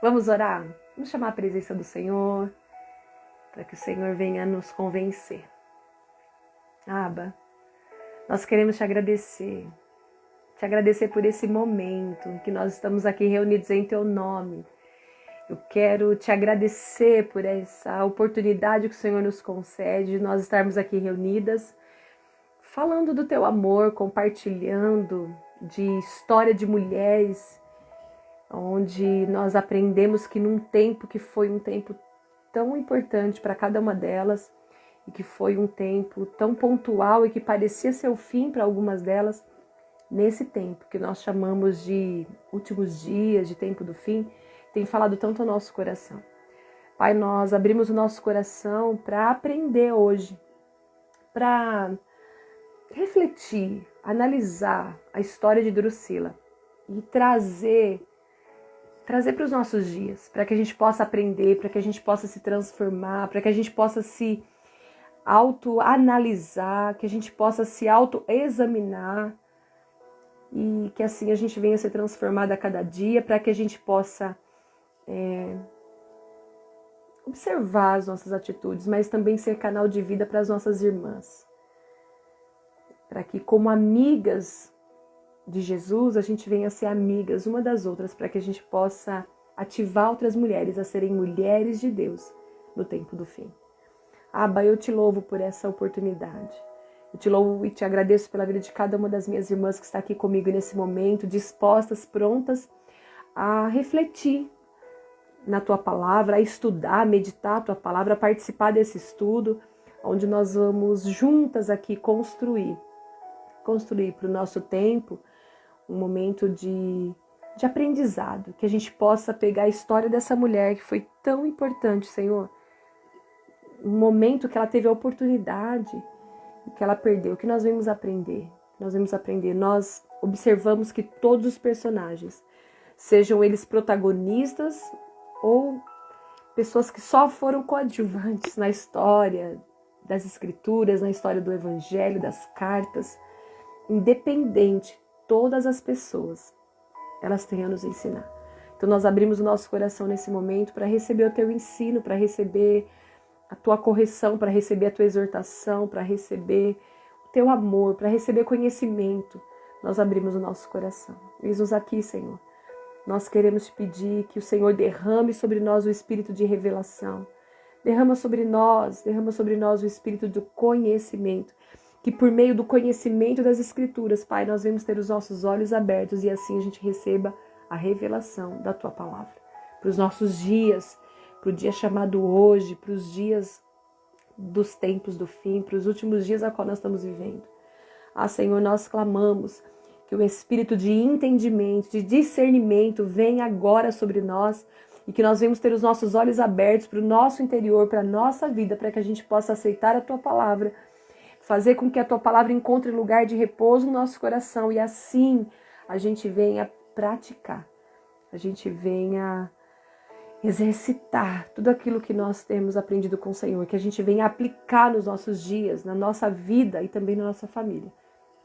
Vamos orar? Vamos chamar a presença do Senhor, para que o Senhor venha nos convencer. Abba, nós queremos te agradecer por esse momento que nós estamos aqui reunidos em teu nome. Eu quero te agradecer por essa oportunidade que o Senhor nos concede de nós estarmos aqui reunidas, falando do teu amor, compartilhando de história de mulheres, onde nós aprendemos que num tempo que foi um tempo tão importante para cada uma delas, e que foi um tempo tão pontual e que parecia ser o fim para algumas delas, nesse tempo que nós chamamos de últimos dias, de tempo do fim, tem falado tanto ao nosso coração. Pai, nós abrimos o nosso coração para aprender hoje, para refletir, analisar a história de Drusila e trazer para os nossos dias, para que a gente possa aprender, para que a gente possa se transformar, para que a gente possa se autoanalisar, que a gente possa se autoexaminar e que assim a gente venha ser transformada a cada dia, para que a gente possa observar as nossas atitudes, mas também ser canal de vida para as nossas irmãs. Para que, como amigas de Jesus, a gente venha ser amigas uma das outras, para que a gente possa ativar outras mulheres a serem mulheres de Deus no tempo do fim. Abba, eu te louvo por essa oportunidade. Eu te louvo e te agradeço pela vida de cada uma das minhas irmãs que está aqui comigo nesse momento, dispostas, prontas a refletir na tua palavra, a estudar, a meditar a tua palavra, a participar desse estudo, onde nós vamos juntas aqui construir para o nosso tempo um momento de aprendizado, que a gente possa pegar a história dessa mulher que foi tão importante, Senhor, um momento que ela teve a oportunidade e que ela perdeu, que nós vamos aprender. Nós observamos que todos os personagens, sejam eles protagonistas ou pessoas que só foram coadjuvantes na história das escrituras, na história do evangelho, das cartas, independente, todas as pessoas, elas têm a nos ensinar. Então nós abrimos o nosso coração nesse momento para receber o teu ensino, para receber a tua correção, para receber a tua exortação, para receber o teu amor, para receber conhecimento. Nós abrimos o nosso coração. Eis-nos aqui, Senhor. Nós queremos te pedir que o Senhor derrame sobre nós o espírito de revelação. Derrama sobre nós o espírito do conhecimento. Que por meio do conhecimento das Escrituras, Pai, nós vamos ter os nossos olhos abertos e assim a gente receba a revelação da tua palavra. Para os nossos dias, para o dia chamado hoje, para os dias dos tempos do fim, para os últimos dias a qual nós estamos vivendo. Ah, Senhor, nós clamamos que o espírito de entendimento, de discernimento venha agora sobre nós e que nós venhamos ter os nossos olhos abertos para o nosso interior, para a nossa vida, para que a gente possa aceitar a tua palavra, fazer com que a tua palavra encontre lugar de repouso no nosso coração e assim a gente venha praticar, a gente venha exercitar tudo aquilo que nós temos aprendido com o Senhor, que a gente venha aplicar nos nossos dias, na nossa vida e também na nossa família.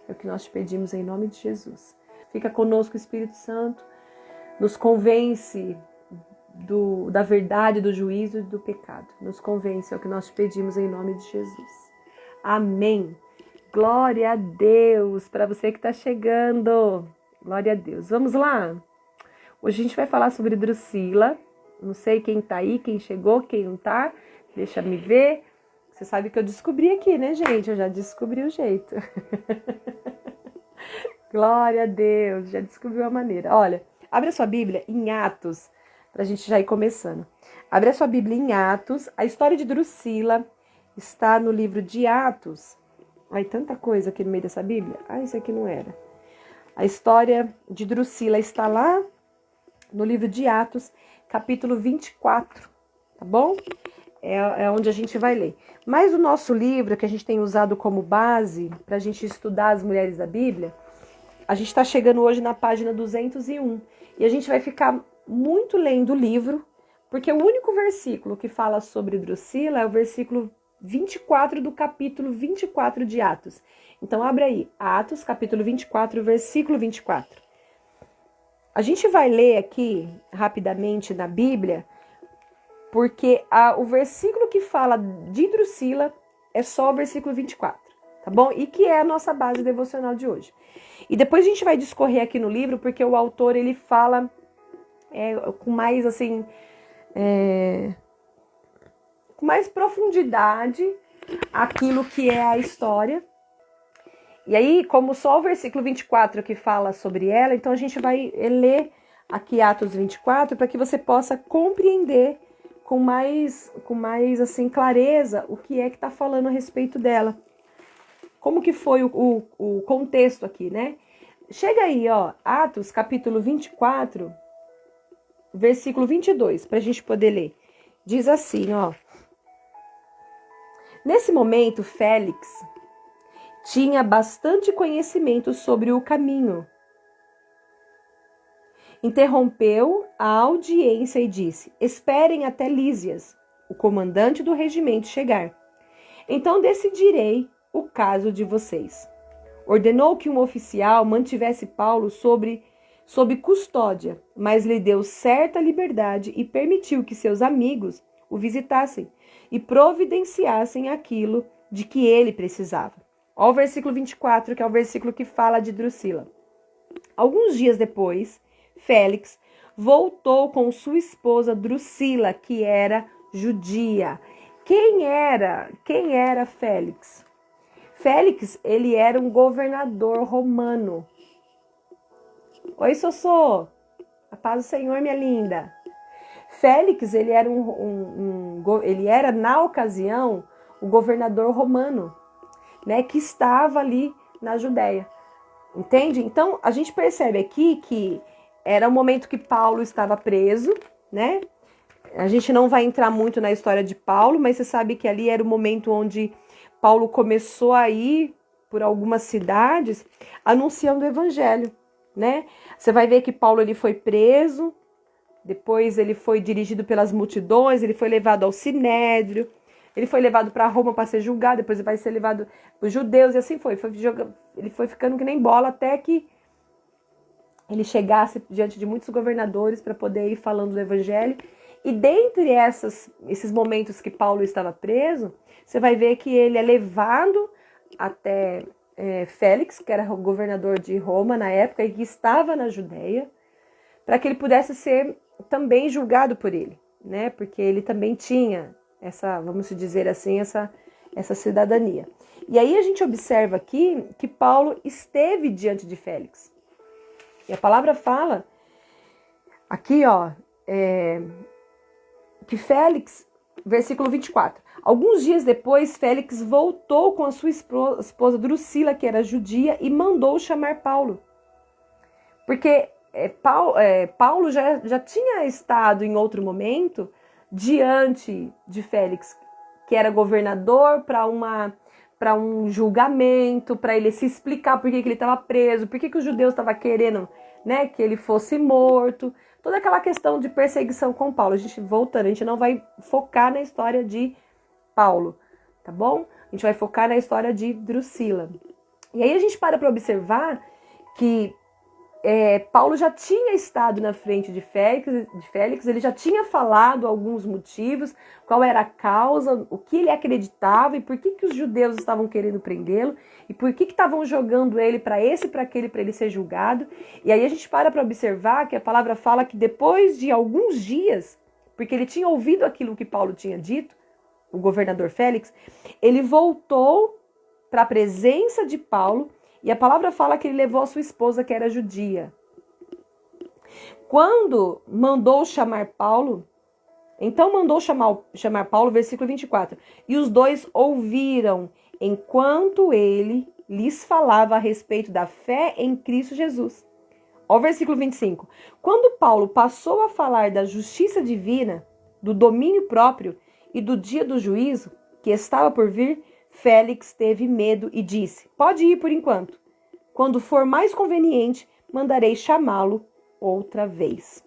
É o que nós te pedimos em nome de Jesus. Fica conosco, Espírito Santo, nos convence da verdade, do juízo e do pecado. Nos convence, é o que nós te pedimos em nome de Jesus. Amém. Glória a Deus, para você que está chegando. Glória a Deus. Vamos lá? Hoje a gente vai falar sobre Drusila. Não sei quem tá aí, quem chegou, quem não tá. Deixa me ver. Você sabe que eu descobri aqui, né, gente? Eu já descobri o jeito. Glória a Deus, já descobriu a maneira. Olha, abre a sua Bíblia em Atos, pra gente já ir começando. Abre a sua Bíblia em Atos. A história de Drusila está no livro de Atos. Ai, tanta coisa aqui no meio dessa Bíblia. Ah, isso aqui não era. A história de Drusila está lá no livro de Atos, capítulo 24, tá bom? É onde a gente vai ler. Mas o nosso livro, que a gente tem usado como base para a gente estudar as mulheres da Bíblia, a gente está chegando hoje na página 201. E a gente vai ficar muito lendo o livro, porque o único versículo que fala sobre Drusila é o versículo 24 do capítulo 24 de Atos. Então abre aí, Atos, capítulo 24, versículo 24. A gente vai ler aqui rapidamente na Bíblia, porque o versículo que fala de Drusila é só o versículo 24, tá bom? E que é a nossa base devocional de hoje. E depois a gente vai discorrer aqui no livro, porque o autor ele fala com mais assim, com mais profundidade aquilo que é a história. E aí, como só o versículo 24 que fala sobre ela, então a gente vai ler aqui Atos 24 para que você possa compreender com mais assim, clareza o que é que está falando a respeito dela. Como que foi o contexto aqui, né? Chega aí, ó, Atos capítulo 24, versículo 22, para a gente poder ler. Diz assim, ó. Nesse momento, Félix tinha bastante conhecimento sobre o caminho. Interrompeu a audiência e disse: esperem até Lísias, o comandante do regimento, chegar. Então decidirei o caso de vocês. Ordenou que um oficial mantivesse Paulo sob custódia, mas lhe deu certa liberdade e permitiu que seus amigos o visitassem e providenciassem aquilo de que ele precisava. Olha o versículo 24, que é o versículo que fala de Drusila. Alguns dias depois, Félix voltou com sua esposa Drusila, que era judia. Quem era Félix? Félix, ele era um governador romano. Oi, Sossô. A paz do Senhor, minha linda. Félix, ele era ele era, na ocasião, o governador romano, né, que estava ali na Judéia. Entende? Então, a gente percebe aqui que era o momento que Paulo estava preso, né? A gente não vai entrar muito na história de Paulo, mas você sabe que ali era o momento onde Paulo começou a ir por algumas cidades anunciando o evangelho, né? Você vai ver que Paulo ele foi preso, depois ele foi dirigido pelas multidões, ele foi levado ao Sinédrio, ele foi levado para Roma para ser julgado, depois ele vai ser levado para os judeus, e assim foi. Ele foi ficando que nem bola até que ele chegasse diante de muitos governadores para poder ir falando do evangelho. E dentre esses momentos que Paulo estava preso, você vai ver que ele é levado até Félix, que era o governador de Roma na época e que estava na Judéia, para que ele pudesse ser também julgado por ele, né? Porque ele também tinha essa, vamos dizer assim, essa cidadania. E aí a gente observa aqui que Paulo esteve diante de Félix. E a palavra fala aqui, ó, que Félix, versículo 24, alguns dias depois, Félix voltou com a sua esposa Drusila, que era judia, e mandou chamar Paulo. Porque Paulo já tinha estado em outro momento diante de Félix, que era governador, para um julgamento, para ele se explicar por que ele estava preso, por que os judeus estavam querendo, né, que ele fosse morto, toda aquela questão de perseguição com Paulo. A gente não vai focar na história de Paulo, tá bom? A gente vai focar na história de Drusila. E aí a gente para observar que Paulo já tinha estado na frente de Félix, ele já tinha falado alguns motivos, qual era a causa, o que ele acreditava e por que os judeus estavam querendo prendê-lo e por que estavam jogando ele para aquele, para ele ser julgado. E aí a gente para observar que a palavra fala que depois de alguns dias, porque ele tinha ouvido aquilo que Paulo tinha dito, o governador Félix, ele voltou para a presença de Paulo. E a palavra fala que ele levou a sua esposa, que era judia. Quando mandou chamar Paulo, então mandou chamar Paulo, versículo 24. E os dois ouviram, enquanto ele lhes falava a respeito da fé em Cristo Jesus. Ó, versículo 25. Quando Paulo passou a falar da justiça divina, do domínio próprio e do dia do juízo, que estava por vir, Félix teve medo e disse: pode ir por enquanto. Quando for mais conveniente, mandarei chamá-lo outra vez.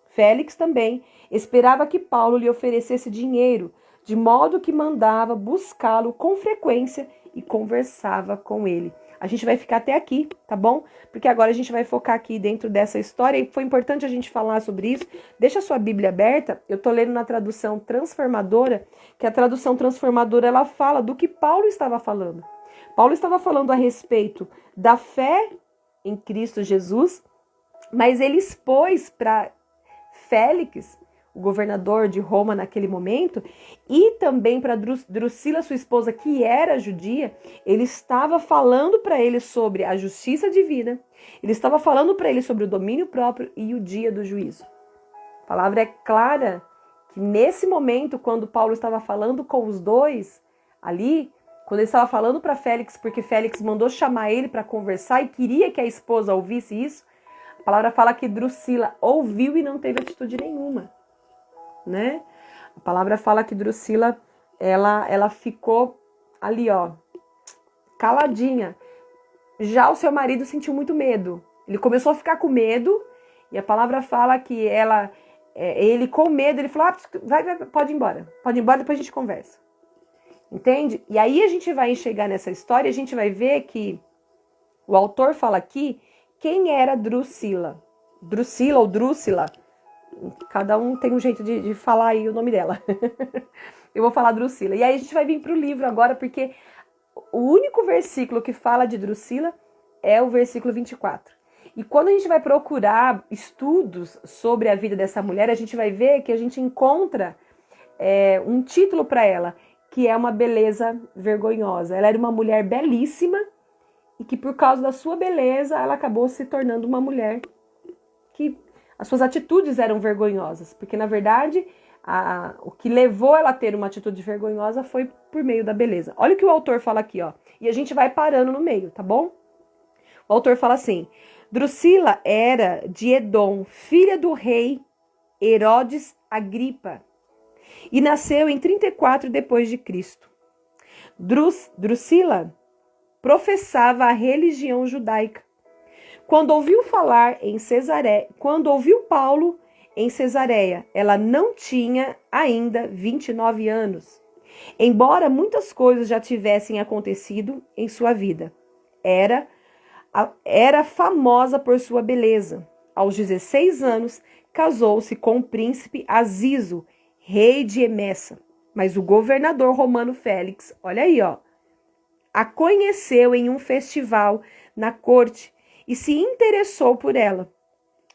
Félix também esperava que Paulo lhe oferecesse dinheiro, de modo que mandava buscá-lo com frequência e conversava com ele. A gente vai ficar até aqui, tá bom? Porque agora a gente vai focar aqui dentro dessa história e foi importante a gente falar sobre isso. Deixa a sua Bíblia aberta, eu tô lendo na tradução transformadora, que a tradução transformadora ela fala do que Paulo estava falando. Paulo estava falando a respeito da fé em Cristo Jesus, mas ele expôs para Félix, o governador de Roma naquele momento, e também para Drusila, sua esposa, que era judia, ele estava falando para ele sobre a justiça divina, ele estava falando para ele sobre o domínio próprio e o dia do juízo. A palavra é clara que nesse momento, quando Paulo estava falando com os dois ali, quando ele estava falando para Félix, porque Félix mandou chamar ele para conversar e queria que a esposa ouvisse isso, a palavra fala que Drusila ouviu e não teve atitude nenhuma. Né? A palavra fala que Drusila, ela ficou ali, ó, caladinha. Já o seu marido sentiu muito medo. Ele começou a ficar com medo e a palavra fala que ele com medo, ele falou, pode ir embora, depois a gente conversa. Entende? E aí a gente vai enxergar nessa história, a gente vai ver que o autor fala aqui quem era Drusila. Drusila ou Drusila. Cada um tem um jeito de falar aí o nome dela. Eu vou falar Drusila. E aí a gente vai vir para o livro agora, porque o único versículo que fala de Drusila é o versículo 24. E quando a gente vai procurar estudos sobre a vida dessa mulher, a gente vai ver que a gente encontra um título para ela, que é uma beleza vergonhosa. Ela era uma mulher belíssima e que por causa da sua beleza, ela acabou se tornando uma mulher que... As suas atitudes eram vergonhosas, porque na verdade o que levou ela a ter uma atitude vergonhosa foi por meio da beleza. Olha o que o autor fala aqui, ó. E a gente vai parando no meio, tá bom? O autor fala assim: Drusila era de Edom, filha do rei Herodes Agripa, e nasceu em 34 depois de Cristo. Drusila professava a religião judaica. Quando ouviu Paulo em Cesareia, ela não tinha ainda 29 anos. Embora muitas coisas já tivessem acontecido em sua vida, era famosa por sua beleza. Aos 16 anos, casou-se com o príncipe Azizo, rei de Emessa. Mas o governador romano Félix, olha aí, ó, a conheceu em um festival na corte e se interessou por ela.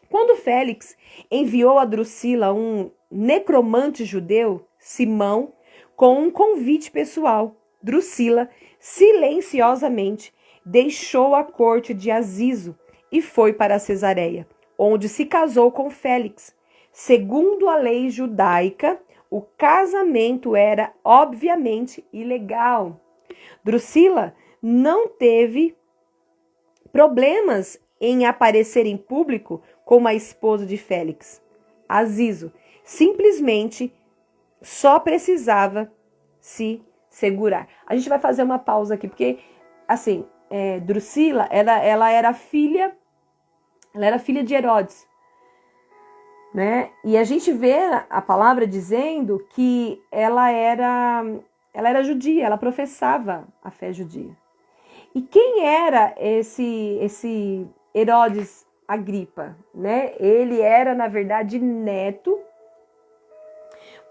Quando Félix enviou a Drusila um necromante judeu, Simão, com um convite pessoal, Drusila silenciosamente deixou a corte de Azizo e foi para Cesareia, onde se casou com Félix. Segundo a lei judaica, o casamento era obviamente ilegal. Drusila não teve problemas em aparecer em público como a esposa de Félix. Azizo simplesmente só precisava se segurar. A gente vai fazer uma pausa aqui, porque, assim, Drusila, ela era filha de Herodes, né? E a gente vê a palavra dizendo que ela era judia, ela professava a fé judia. E quem era esse Herodes Agripa, né? Ele era, na verdade, neto,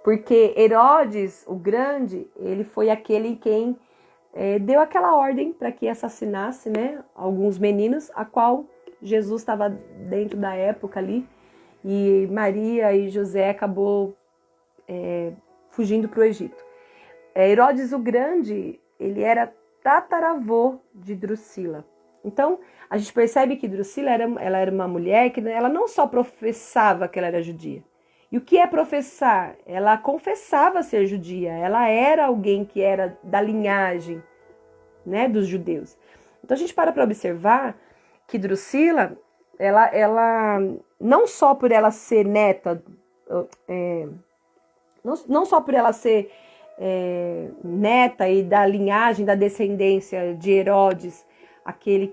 porque Herodes, o Grande, ele foi aquele quem deu aquela ordem para que assassinasse, né, alguns meninos, a qual Jesus estava dentro da época ali, e Maria e José acabou fugindo para o Egito. Herodes o Grande, ele era tataravô de Drusila. Então, a gente percebe que Drusila ela era uma mulher que ela não só professava que ela era judia. E o que é professar? Ela confessava ser judia. Ela era alguém que era da linhagem, né, dos judeus. Então, a gente para observar que Drusila, ela não só por ela ser neta, não só por ela ser neta e da linhagem, da descendência de Herodes, aquele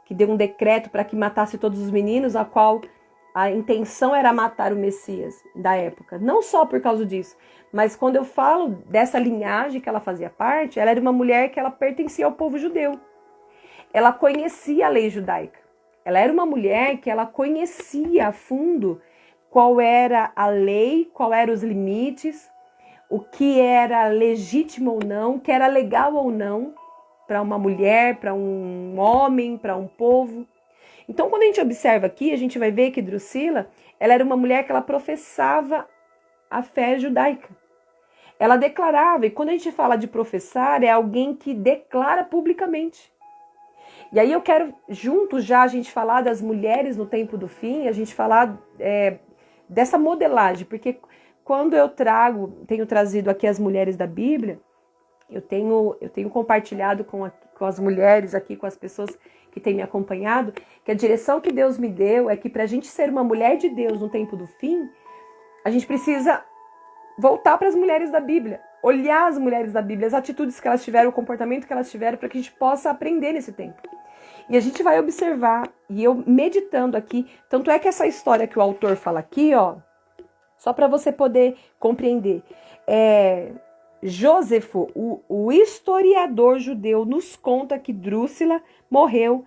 que deu um decreto para que matasse todos os meninos, a qual a intenção era matar o Messias da época. Não só por causa disso, mas quando eu falo dessa linhagem que ela fazia parte, ela era uma mulher que ela pertencia ao povo judeu. ela conhecia a lei judaica. Ela era uma mulher que ela conhecia a fundo qual era a lei, qual eram os limites, o que era legítimo ou não, o que era legal ou não para uma mulher, para um homem, para um povo. Então, quando a gente observa aqui, a gente vai ver que Drusila, ela era uma mulher que ela professava a fé judaica. Ela declarava, e quando a gente fala de professar, é alguém que declara publicamente. E aí eu quero, junto já, a gente falar das mulheres no tempo do fim, a gente falar dessa modelagem, porque quando eu tenho trazido aqui as mulheres da Bíblia, eu tenho compartilhado com as mulheres aqui, com as pessoas que têm me acompanhado, que a direção que Deus me deu é que para a gente ser uma mulher de Deus no tempo do fim, a gente precisa voltar para as mulheres da Bíblia, olhar as mulheres da Bíblia, as atitudes que elas tiveram, o comportamento que elas tiveram, para que a gente possa aprender nesse tempo. E a gente vai observar, e eu meditando aqui, tanto é que essa história que o autor fala aqui, ó, só para você poder compreender, Jósefo, o historiador judeu, nos conta que Drusila morreu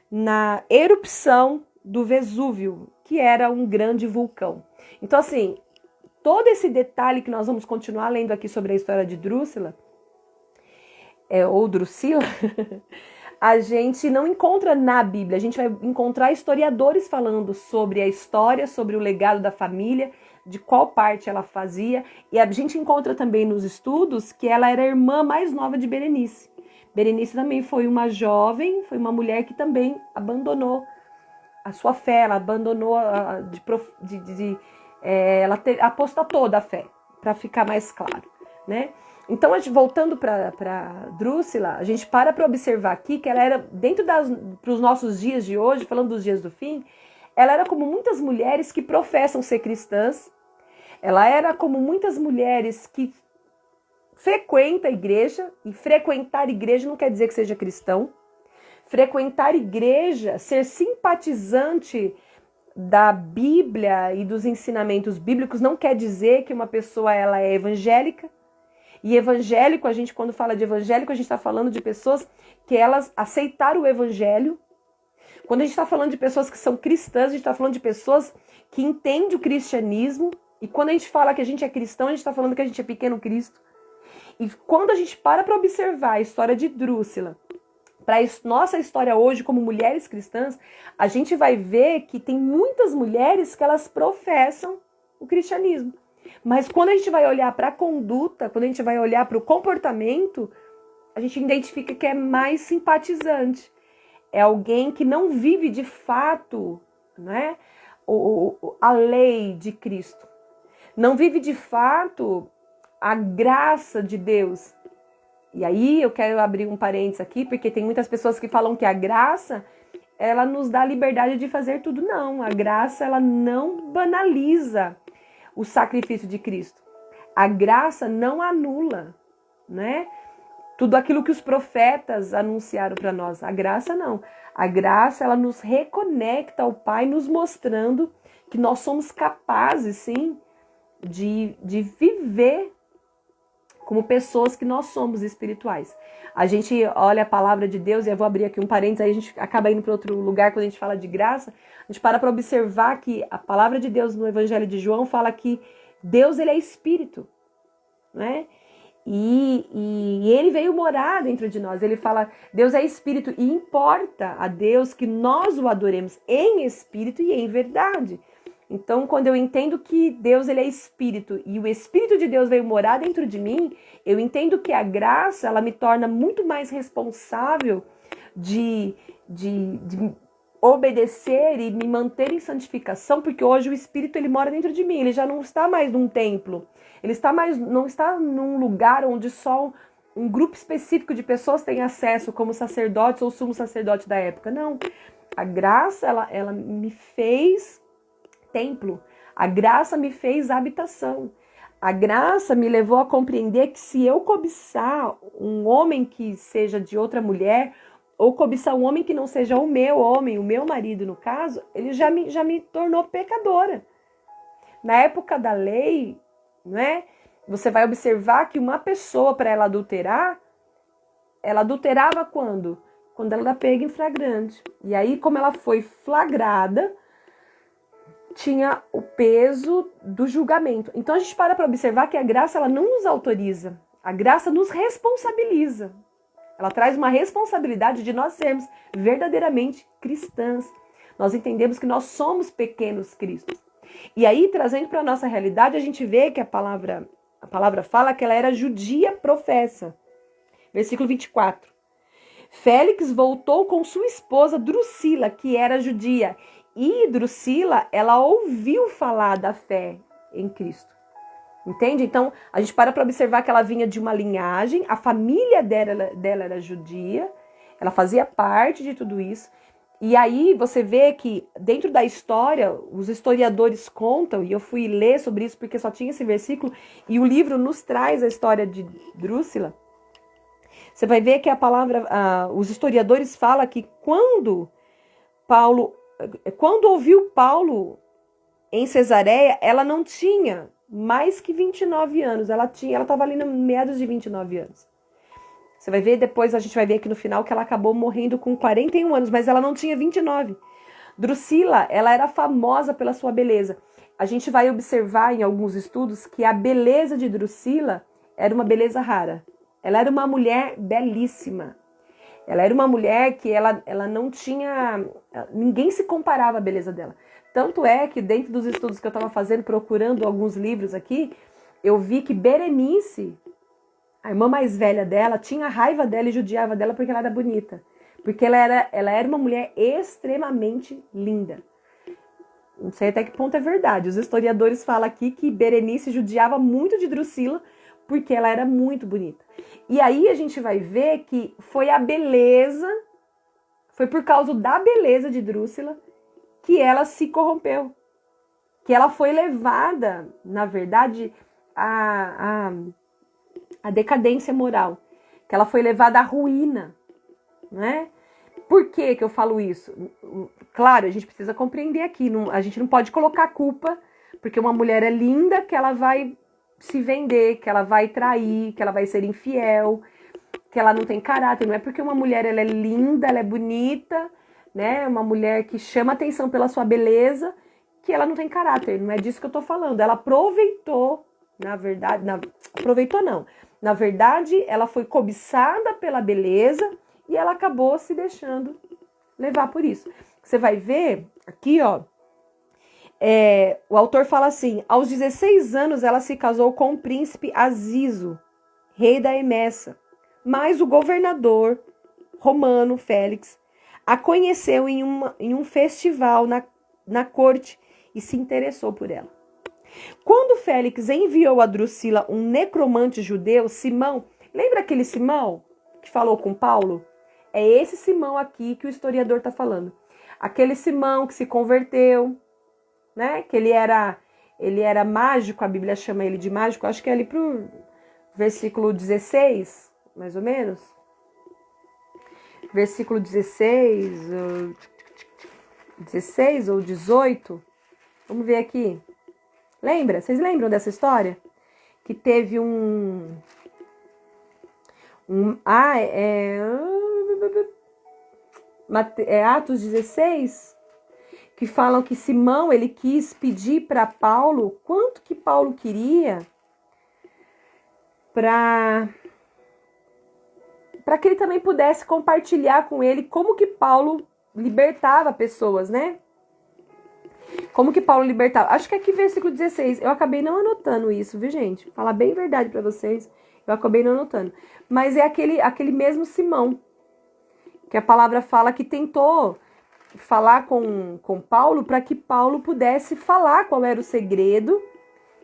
na erupção do Vesúvio, que era um grande vulcão. Então, assim, todo esse detalhe que nós vamos continuar lendo aqui sobre a história de Drusila, ou Drusila, a gente não encontra na Bíblia. A gente vai encontrar historiadores falando sobre a história, sobre o legado da família, de qual parte ela fazia. E a gente encontra também nos estudos que ela era a irmã mais nova de Berenice. Berenice também foi uma jovem, foi uma mulher que também abandonou a sua fé, ela abandonou, ela apostatou da fé, para ficar mais claro, né? Então, voltando para Drusila, a gente para observar aqui que ela era, dentro para os nossos dias de hoje, falando dos dias do fim, ela era como muitas mulheres que professam ser cristãs, ela era como muitas mulheres que frequentam a igreja, e frequentar a igreja não quer dizer que seja cristão. Frequentar a igreja, ser simpatizante da Bíblia e dos ensinamentos bíblicos não quer dizer que uma pessoa ela é evangélica. E evangélico, a gente quando fala de evangélico, a gente está falando de pessoas que elas aceitaram o evangelho. Quando a gente está falando de pessoas que são cristãs, a gente está falando de pessoas que entendem o cristianismo. E quando a gente fala que a gente é cristão, a gente está falando que a gente é pequeno Cristo. E quando a gente para observar a história de Drusila, para nossa história hoje como mulheres cristãs, a gente vai ver que tem muitas mulheres que elas professam o cristianismo. Mas quando a gente vai olhar para a conduta, quando a gente vai olhar para o comportamento, a gente identifica que é mais simpatizante. É alguém que não vive de fato, né, a lei de Cristo. Não vive de fato a graça de Deus. E aí eu quero abrir um parênteses aqui, porque tem muitas pessoas que falam que a graça, ela nos dá a liberdade de fazer tudo. Não, a graça, ela não banaliza o sacrifício de Cristo. A graça não anula, né, tudo aquilo que os profetas anunciaram para nós. A graça não. A graça, ela nos reconecta ao Pai, nos mostrando que nós somos capazes, sim, de viver como pessoas que nós somos espirituais. A gente olha a palavra de Deus, e eu vou abrir aqui um parênteses, aí a gente acaba indo para outro lugar quando a gente fala de graça. A gente para observar que a palavra de Deus no Evangelho de João fala que Deus, ele é espírito, né? E ele veio morar dentro de nós. Ele fala, Deus é espírito, e importa a Deus que nós o adoremos em espírito e em verdade. Então, quando eu entendo que Deus, ele é espírito, e o Espírito de Deus veio morar dentro de mim, eu entendo que a graça, ela me torna muito mais responsável de obedecer e me manter em santificação, porque hoje o Espírito, ele mora dentro de mim, ele já não está mais num templo, ele não está num lugar onde só um grupo específico de pessoas tem acesso, como sacerdotes ou sumo sacerdote da época. Não, a graça, ela me fez templo. A graça me fez habitação. A graça me levou a compreender que se eu cobiçar um homem que seja de outra mulher, ou cobiçar um homem que não seja o meu homem, o meu marido no caso, ele já me tornou pecadora. Na época da lei, né, você vai observar que uma pessoa, para ela adulterava quando? quando ela era pega em flagrante. E aí, como ela foi flagrada, tinha o peso do julgamento. Então a gente para observar que a graça ela não nos autoriza, a graça nos responsabiliza. Ela traz uma responsabilidade de nós sermos verdadeiramente cristãs. Nós entendemos que nós somos pequenos cristos. E aí, trazendo para a nossa realidade, a gente vê que a palavra fala que ela era judia professa. Versículo 24. Félix voltou com sua esposa Drusila, que era judia. E Drusila, ela ouviu falar da fé em Cristo. Entende? Então, a gente para observar que ela vinha de uma linhagem, a família dela era judia, ela fazia parte de tudo isso. E aí você vê que dentro da história, os historiadores contam, e eu fui ler sobre isso porque só tinha esse versículo, e o livro nos traz a história de Drusila. Você vai ver que os historiadores falam que quando ouviu Paulo em Cesareia, ela não tinha mais que 29 anos. Ela estava ali no meados de 29 anos. Você vai ver depois, a gente vai ver aqui no final que ela acabou morrendo com 41 anos, mas ela não tinha 29. Drusila, ela era famosa pela sua beleza. A gente vai observar em alguns estudos que a beleza de Drusila era uma beleza rara. Ela era uma mulher belíssima. Ela era uma mulher que ela não tinha... Ninguém se comparava à beleza dela. Tanto é que dentro dos estudos que eu estava fazendo, procurando alguns livros aqui, eu vi que Berenice, a irmã mais velha dela, tinha raiva dela e judiava dela porque ela era bonita. Porque ela era uma mulher extremamente linda. Não sei até que ponto é verdade. Os historiadores falam aqui que Berenice judiava muito de Drusila porque ela era muito bonita. E aí a gente vai ver que foi por causa da beleza de Drusila que ela se corrompeu. Que ela foi levada, na verdade, à decadência moral. Que ela foi levada à ruína, né? Por que eu falo isso? Claro, a gente precisa compreender aqui. A gente não pode colocar a culpa, porque uma mulher é linda que ela vai se vender, que ela vai trair, que ela vai ser infiel, que ela não tem caráter. Não é porque uma mulher ela é linda, ela é bonita, né? Uma mulher que chama atenção pela sua beleza, que ela não tem caráter. Não é disso que eu tô falando. Ela aproveitou, na verdade... aproveitou não. Na verdade, ela foi cobiçada pela beleza e ela acabou se deixando levar por isso. Você vai ver aqui, ó, o autor fala assim, aos 16 anos ela se casou com o príncipe Azizo, rei da Emessa, mas o governador romano Félix a conheceu em um festival na corte e se interessou por ela. Quando Félix enviou a Drusila um necromante judeu, Simão, lembra aquele Simão que falou com Paulo? É esse Simão aqui que o historiador está falando. Aquele Simão que se converteu, né? Que ele era mágico, a Bíblia chama ele de mágico, acho que é ali pro versículo 16, mais ou menos. Versículo 16 ou 18. Vamos ver aqui. Lembra? Vocês lembram dessa história? Que teve Atos 16, que falam que Simão, ele quis pedir para Paulo quanto que Paulo queria para que ele também pudesse compartilhar com ele como que Paulo libertava pessoas, né? Como que Paulo libertava? Acho que aqui versículo 16, eu acabei não anotando isso, viu, gente? Falar bem a verdade para vocês, eu acabei não anotando. Mas é aquele mesmo Simão, que a palavra fala que tentou falar com Paulo para que Paulo pudesse falar qual era o segredo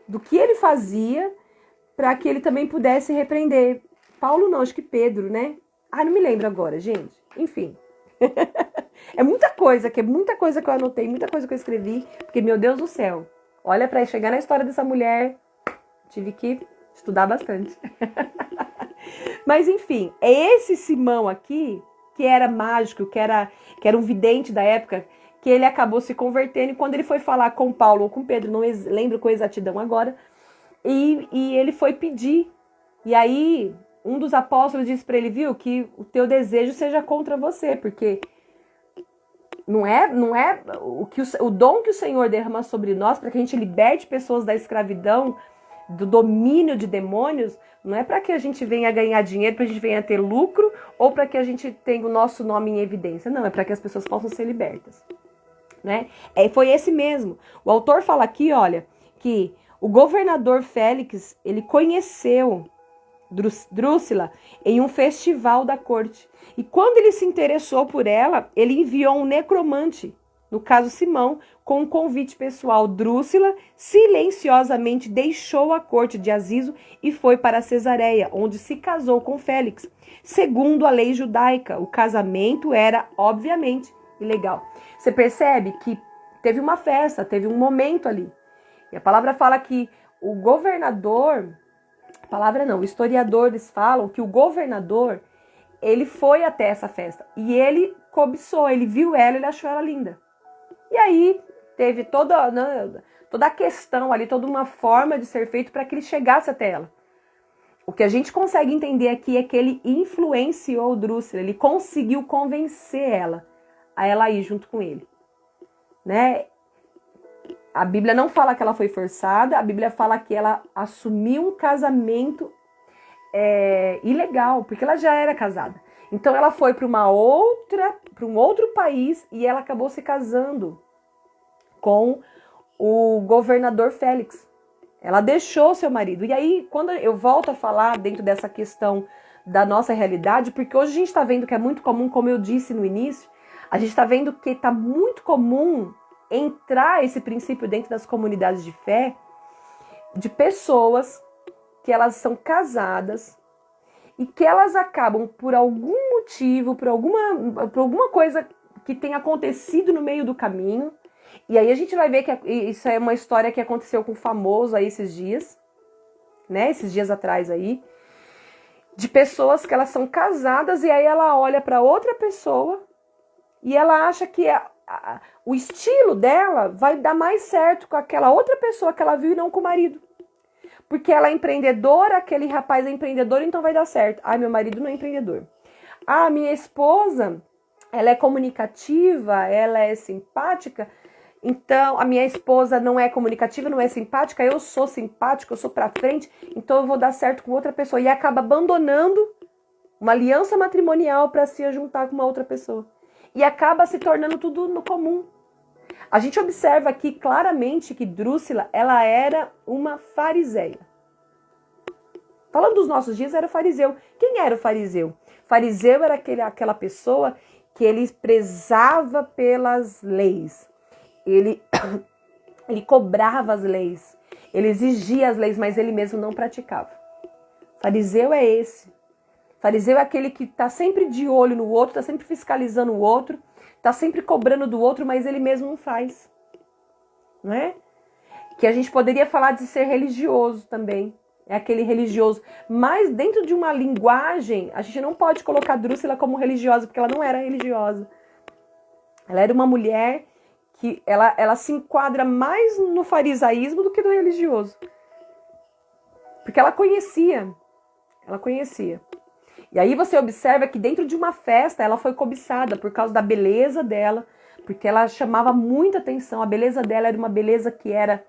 do que ele fazia, para que ele também pudesse repreender. Paulo não, acho que Pedro, né? Ah, não me lembro agora, gente. Enfim. É muita coisa que eu anotei, muita coisa que eu escrevi, porque, meu Deus do céu, olha, para chegar na história dessa mulher, tive que estudar bastante. Mas, enfim, é esse Simão aqui, que era mágico, que era um vidente da época, que ele acabou se convertendo, e quando ele foi falar com Paulo ou com Pedro, não lembro com exatidão agora, e ele foi pedir. E aí, um dos apóstolos disse para ele, viu, que o teu desejo seja contra você, porque não é o dom que o Senhor derrama sobre nós para que a gente liberte pessoas da escravidão, do domínio de demônios, não é para que a gente venha ganhar dinheiro, para a gente venha ter lucro, ou para que a gente tenha o nosso nome em evidência. Não, é para que as pessoas possam ser libertas. Né? Foi esse mesmo. O autor fala aqui, olha, que o governador Félix, ele conheceu Drúxila em um festival da corte. E quando ele se interessou por ela, ele enviou um necromante, no caso Simão, com um convite pessoal. Drúxila silenciosamente deixou a corte de Azizo e foi para Cesareia, onde se casou com Félix. Segundo a lei judaica, o casamento era, obviamente, ilegal. Você percebe que teve uma festa, teve um momento ali. E a palavra fala que o governador, os historiadores falam que o governador, ele foi até essa festa e ele cobiçou, ele viu ela, ele achou ela linda. E aí teve toda a questão ali, toda uma forma de ser feito para que ele chegasse até ela. O que a gente consegue entender aqui é que ele influenciou Drúxila, ele conseguiu convencer ela a ela ir junto com ele. Né? A Bíblia não fala que ela foi forçada, a Bíblia fala que ela assumiu um casamento ilegal, porque ela já era casada. Então ela foi para um outro país e ela acabou se casando com o governador Félix. Ela deixou seu marido. E aí, quando eu volto a falar dentro dessa questão da nossa realidade, porque hoje a gente está vendo que é muito comum, como eu disse no início, a gente está vendo que está muito comum entrar esse princípio dentro das comunidades de fé, de pessoas que elas são casadas e que elas acabam, por algum motivo, por alguma coisa que tenha acontecido no meio do caminho, e aí a gente vai ver que isso é uma história que aconteceu com o famoso aí esses dias, né, esses dias atrás aí, de pessoas que elas são casadas e aí ela olha para outra pessoa e ela acha que o estilo dela vai dar mais certo com aquela outra pessoa que ela viu e não com o marido. Porque ela é empreendedora, aquele rapaz é empreendedor, então vai dar certo. Ah, meu marido não é empreendedor. Ah, minha esposa, ela é comunicativa, ela é simpática, então a minha esposa não é comunicativa, não é simpática, eu sou simpática, eu sou pra frente, então eu vou dar certo com outra pessoa. E acaba abandonando uma aliança matrimonial para se juntar com uma outra pessoa. E acaba se tornando tudo no comum. A gente observa aqui claramente que Drúxila, ela era uma fariseia. Falando dos nossos dias, era fariseu. Quem era o fariseu? Fariseu era aquela pessoa que ele prezava pelas leis. Ele cobrava as leis. Ele exigia as leis, mas ele mesmo não praticava. Fariseu é esse. Fariseu é aquele que está sempre de olho no outro, está sempre fiscalizando o outro, está sempre cobrando do outro, mas ele mesmo não faz. Não é? Que a gente poderia falar de ser religioso também. É aquele religioso. Mas dentro de uma linguagem, a gente não pode colocar Drúxila como religiosa, porque ela não era religiosa. Ela era uma mulher que ela se enquadra mais no farisaísmo do que no religioso. Porque ela conhecia. Ela conhecia. E aí você observa que dentro de uma festa ela foi cobiçada por causa da beleza dela, porque ela chamava muita atenção. A beleza dela era uma beleza que era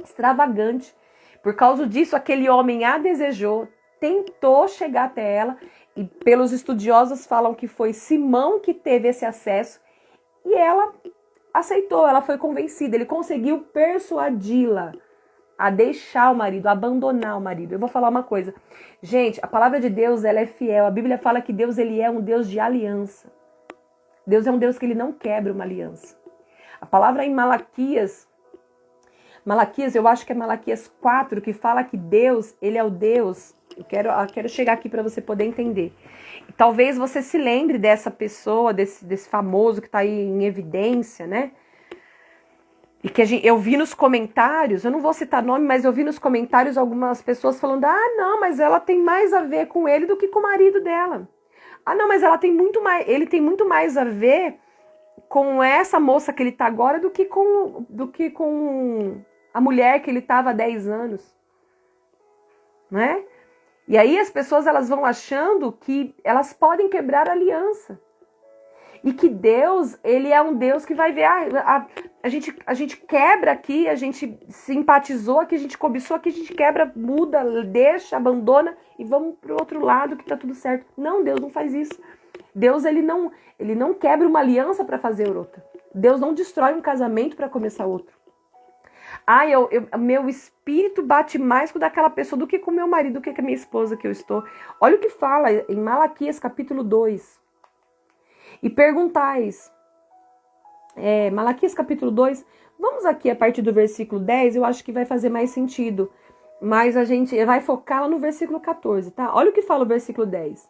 extravagante. Por causa disso, aquele homem a desejou, tentou chegar até ela, e pelos estudiosos falam que foi Simão que teve esse acesso, e ela aceitou, ela foi convencida, ele conseguiu persuadi-la a deixar o marido, a abandonar o marido. Eu vou falar uma coisa. Gente, a palavra de Deus, ela é fiel. A Bíblia fala que Deus, ele é um Deus de aliança. Deus é um Deus que ele não quebra uma aliança. A palavra em Malaquias, eu acho que é Malaquias 4, que fala que Deus, ele é o Deus. Eu quero chegar aqui para você poder entender. E talvez você se lembre dessa pessoa, desse famoso que está aí em evidência, né? E que eu vi nos comentários, eu não vou citar nome, mas eu vi nos comentários algumas pessoas falando: ah, não, mas ela tem mais a ver com ele do que com o marido dela. Ah, não, mas ele tem muito mais a ver com essa moça que ele tá agora do que com a mulher que ele tava há 10 anos. Né? E aí as pessoas elas vão achando que elas podem quebrar a aliança. E que Deus, ele é um Deus que vai ver, a gente quebra aqui, a gente simpatizou aqui, a gente cobiçou aqui, a gente quebra, muda, deixa, abandona e vamos pro outro lado que tá tudo certo. Não, Deus não faz isso. Deus, ele não quebra uma aliança para fazer outra. Deus não destrói um casamento para começar outro. Meu espírito bate mais com daquela pessoa do que com meu marido, do que com a minha esposa que eu estou. Olha o que fala em Malaquias capítulo 2. E perguntais, Malaquias capítulo 2, vamos aqui a partir do versículo 10, eu acho que vai fazer mais sentido, mas a gente vai focar lá no versículo 14, tá? Olha o que fala o versículo 10.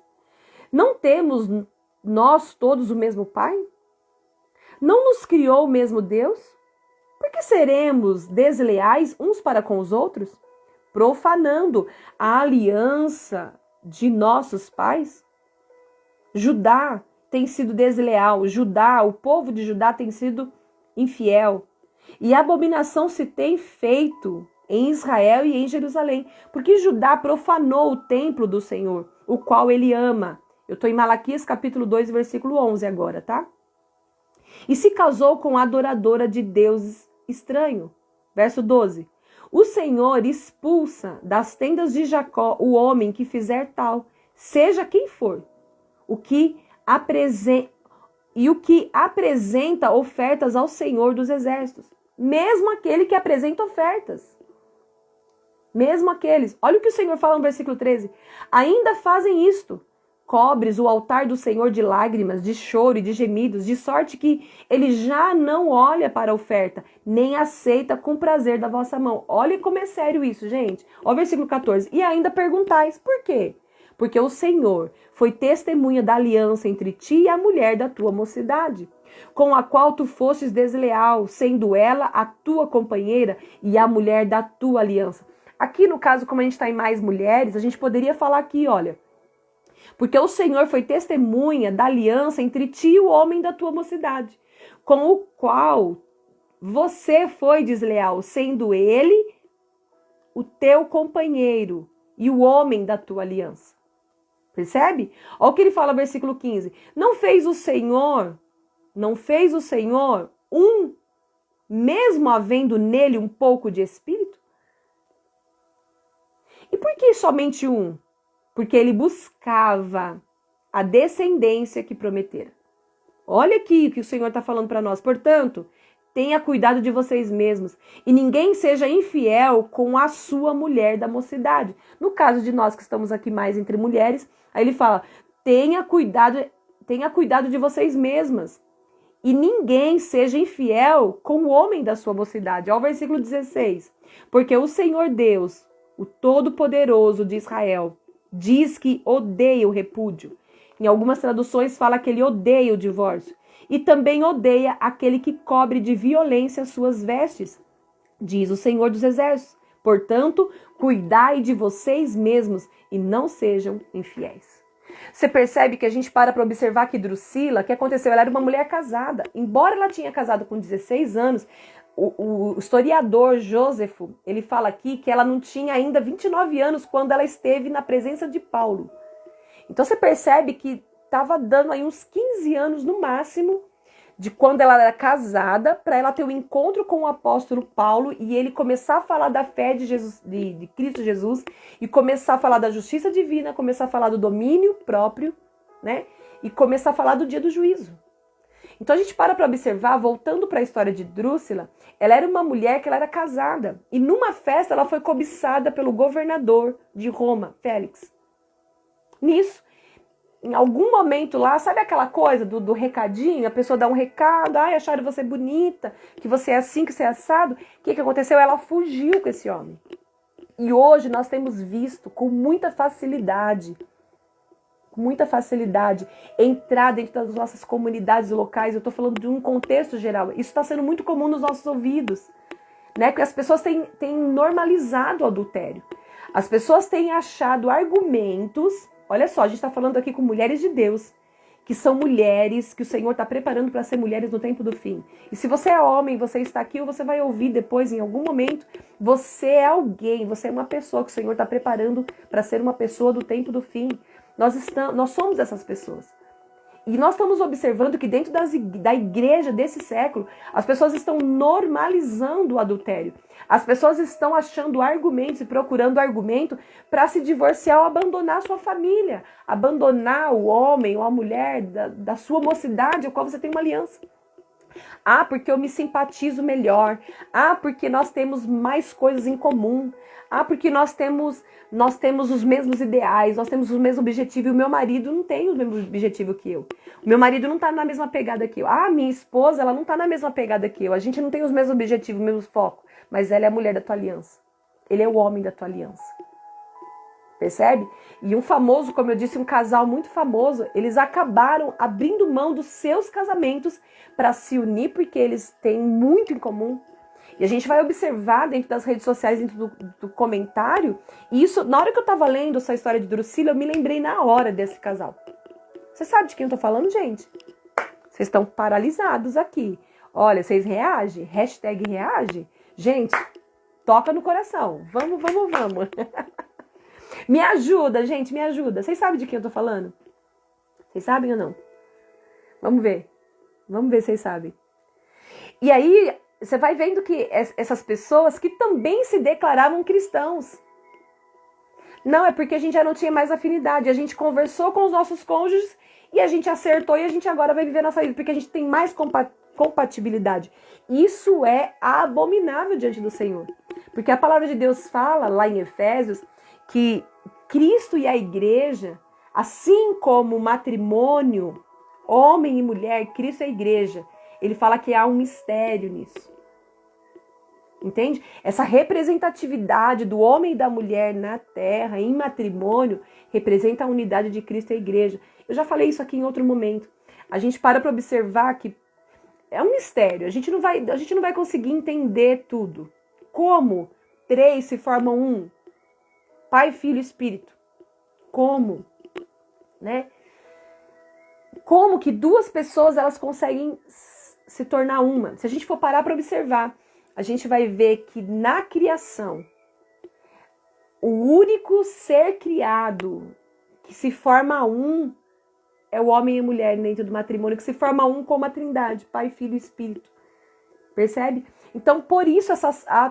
Não temos nós todos o mesmo Pai? Não nos criou o mesmo Deus? Por que seremos desleais uns para com os outros, profanando a aliança de nossos pais? Judá tem sido desleal, Judá, o povo de Judá tem sido infiel. E a abominação se tem feito em Israel e em Jerusalém, porque Judá profanou o templo do Senhor, o qual ele ama. Eu estou em Malaquias capítulo 2, versículo 11 agora, tá? E se casou com a adoradora de deuses estranho. Verso 12. O Senhor expulsa das tendas de Jacó o homem que fizer tal, seja quem for, o que apresenta ofertas ao Senhor dos Exércitos. Mesmo aquele que apresenta ofertas. Mesmo aqueles. Olha o que o Senhor fala no versículo 13. Ainda fazem isto. Cobres o altar do Senhor de lágrimas, de choro e de gemidos, de sorte que ele já não olha para a oferta, nem aceita com prazer da vossa mão. Olha como é sério isso, gente. Olha o versículo 14. E ainda perguntais, por quê? Porque o Senhor foi testemunha da aliança entre ti e a mulher da tua mocidade, com a qual tu fostes desleal, sendo ela a tua companheira e a mulher da tua aliança. Aqui, no caso, como a gente está em mais mulheres, a gente poderia falar aqui, olha, porque o Senhor foi testemunha da aliança entre ti e o homem da tua mocidade, com o qual você foi desleal, sendo ele o teu companheiro e o homem da tua aliança. Percebe? Olha o que ele fala no versículo 15. Não fez o Senhor mesmo havendo nele um pouco de espírito? E por que somente um? Porque ele buscava a descendência que prometera. Olha aqui o que o Senhor está falando para nós. Portanto, tenha cuidado de vocês mesmos e ninguém seja infiel com a sua mulher da mocidade. No caso de nós que estamos aqui mais entre mulheres, aí ele fala, tenha cuidado de vocês mesmas e ninguém seja infiel com o homem da sua mocidade. Olha o versículo 16. Porque o Senhor Deus, o Todo-Poderoso de Israel, diz que odeia o repúdio. Em algumas traduções fala que ele odeia o divórcio. E também odeia aquele que cobre de violência as suas vestes, diz o Senhor dos Exércitos. Portanto, cuidai de vocês mesmos e não sejam infiéis. Você percebe que a gente para observar que Drusila, o que aconteceu? Ela era uma mulher casada. Embora ela tinha casado com 16 anos, o historiador Jósefo, ele fala aqui que ela não tinha ainda 29 anos quando ela esteve na presença de Paulo. Então você percebe que estava dando aí uns 15 anos no máximo de quando ela era casada para ela ter um encontro com o apóstolo Paulo e ele começar a falar da fé de Jesus, de Cristo Jesus e começar a falar da justiça divina, começar a falar do domínio próprio, né? E começar a falar do dia do juízo. Então a gente para observar, voltando para a história de Drusila, ela era uma mulher que ela era casada e numa festa ela foi cobiçada pelo governador de Roma, Félix. Nisso, em algum momento lá, sabe aquela coisa do recadinho? A pessoa dá um recado, acharam você bonita, que você é assim, que você é assado. O que aconteceu? Ela fugiu com esse homem. E hoje nós temos visto com muita facilidade, entrar dentro das nossas comunidades locais. Eu estou falando de um contexto geral. Isso está sendo muito comum nos nossos ouvidos, né? Porque as pessoas têm normalizado o adultério. As pessoas têm achado argumentos. Olha só, a gente está falando aqui com mulheres de Deus que são mulheres, que o Senhor está preparando para ser mulheres no tempo do fim. E se você é homem, você está aqui, ou você vai ouvir depois, em algum momento, você é alguém, você é uma pessoa que o Senhor está preparando para ser uma pessoa do tempo do fim. Nós somos essas pessoas. E nós estamos observando que dentro da igreja desse século, as pessoas estão normalizando o adultério. As pessoas estão achando argumentos e procurando argumento para se divorciar ou abandonar sua família. Abandonar o homem ou a mulher da sua mocidade, ao qual você tem uma aliança. Ah, porque eu me simpatizo melhor. Ah, porque nós temos mais coisas em comum. Ah, porque nós temos os mesmos ideais, nós temos o mesmo objetivo e o meu marido não tem o mesmo objetivo que eu. O meu marido não está na mesma pegada que eu. Ah, minha esposa, ela não está na mesma pegada que eu. A gente não tem os mesmos objetivos, o mesmo foco, mas ela é a mulher da tua aliança. Ele é o homem da tua aliança. Percebe? E um famoso, como eu disse, um casal muito famoso, eles acabaram abrindo mão dos seus casamentos para se unir, porque eles têm muito em comum. E a gente vai observar dentro das redes sociais, dentro do comentário, e isso, na hora que eu estava lendo essa história de Drusila, eu me lembrei na hora desse casal. Você sabe de quem eu tô falando, gente? Vocês estão paralisados aqui. Olha, vocês reagem? Hashtag reage? Gente, toca no coração. Vamos. Me ajuda, gente, me ajuda. Vocês sabem de quem eu tô falando? Vocês sabem ou não? Vamos ver. Vamos ver se vocês sabem. E aí, você vai vendo que essas pessoas que também se declaravam cristãos. Não, é porque a gente já não tinha mais afinidade. A gente conversou com os nossos cônjuges e a gente acertou e a gente agora vai viver a nossa vida, porque a gente tem mais compatibilidade. Isso é abominável diante do Senhor. Porque a palavra de Deus fala lá em Efésios que Cristo e a igreja, assim como o matrimônio, homem e mulher, Cristo e a igreja, ele fala que há um mistério nisso. Entende? Essa representatividade do homem e da mulher na terra, em matrimônio, representa a unidade de Cristo e a igreja. Eu já falei isso aqui em outro momento. A gente para observar que é um mistério. A gente não vai conseguir entender tudo. Como três se formam um? Pai, Filho e Espírito. Como? Né? Como que duas pessoas elas conseguem se tornar uma? Se a gente for parar para observar, a gente vai ver que na criação, o único ser criado que se forma um é o homem e a mulher dentro do matrimônio, que se forma um como a Trindade, Pai, Filho e Espírito. Percebe? Então, por isso,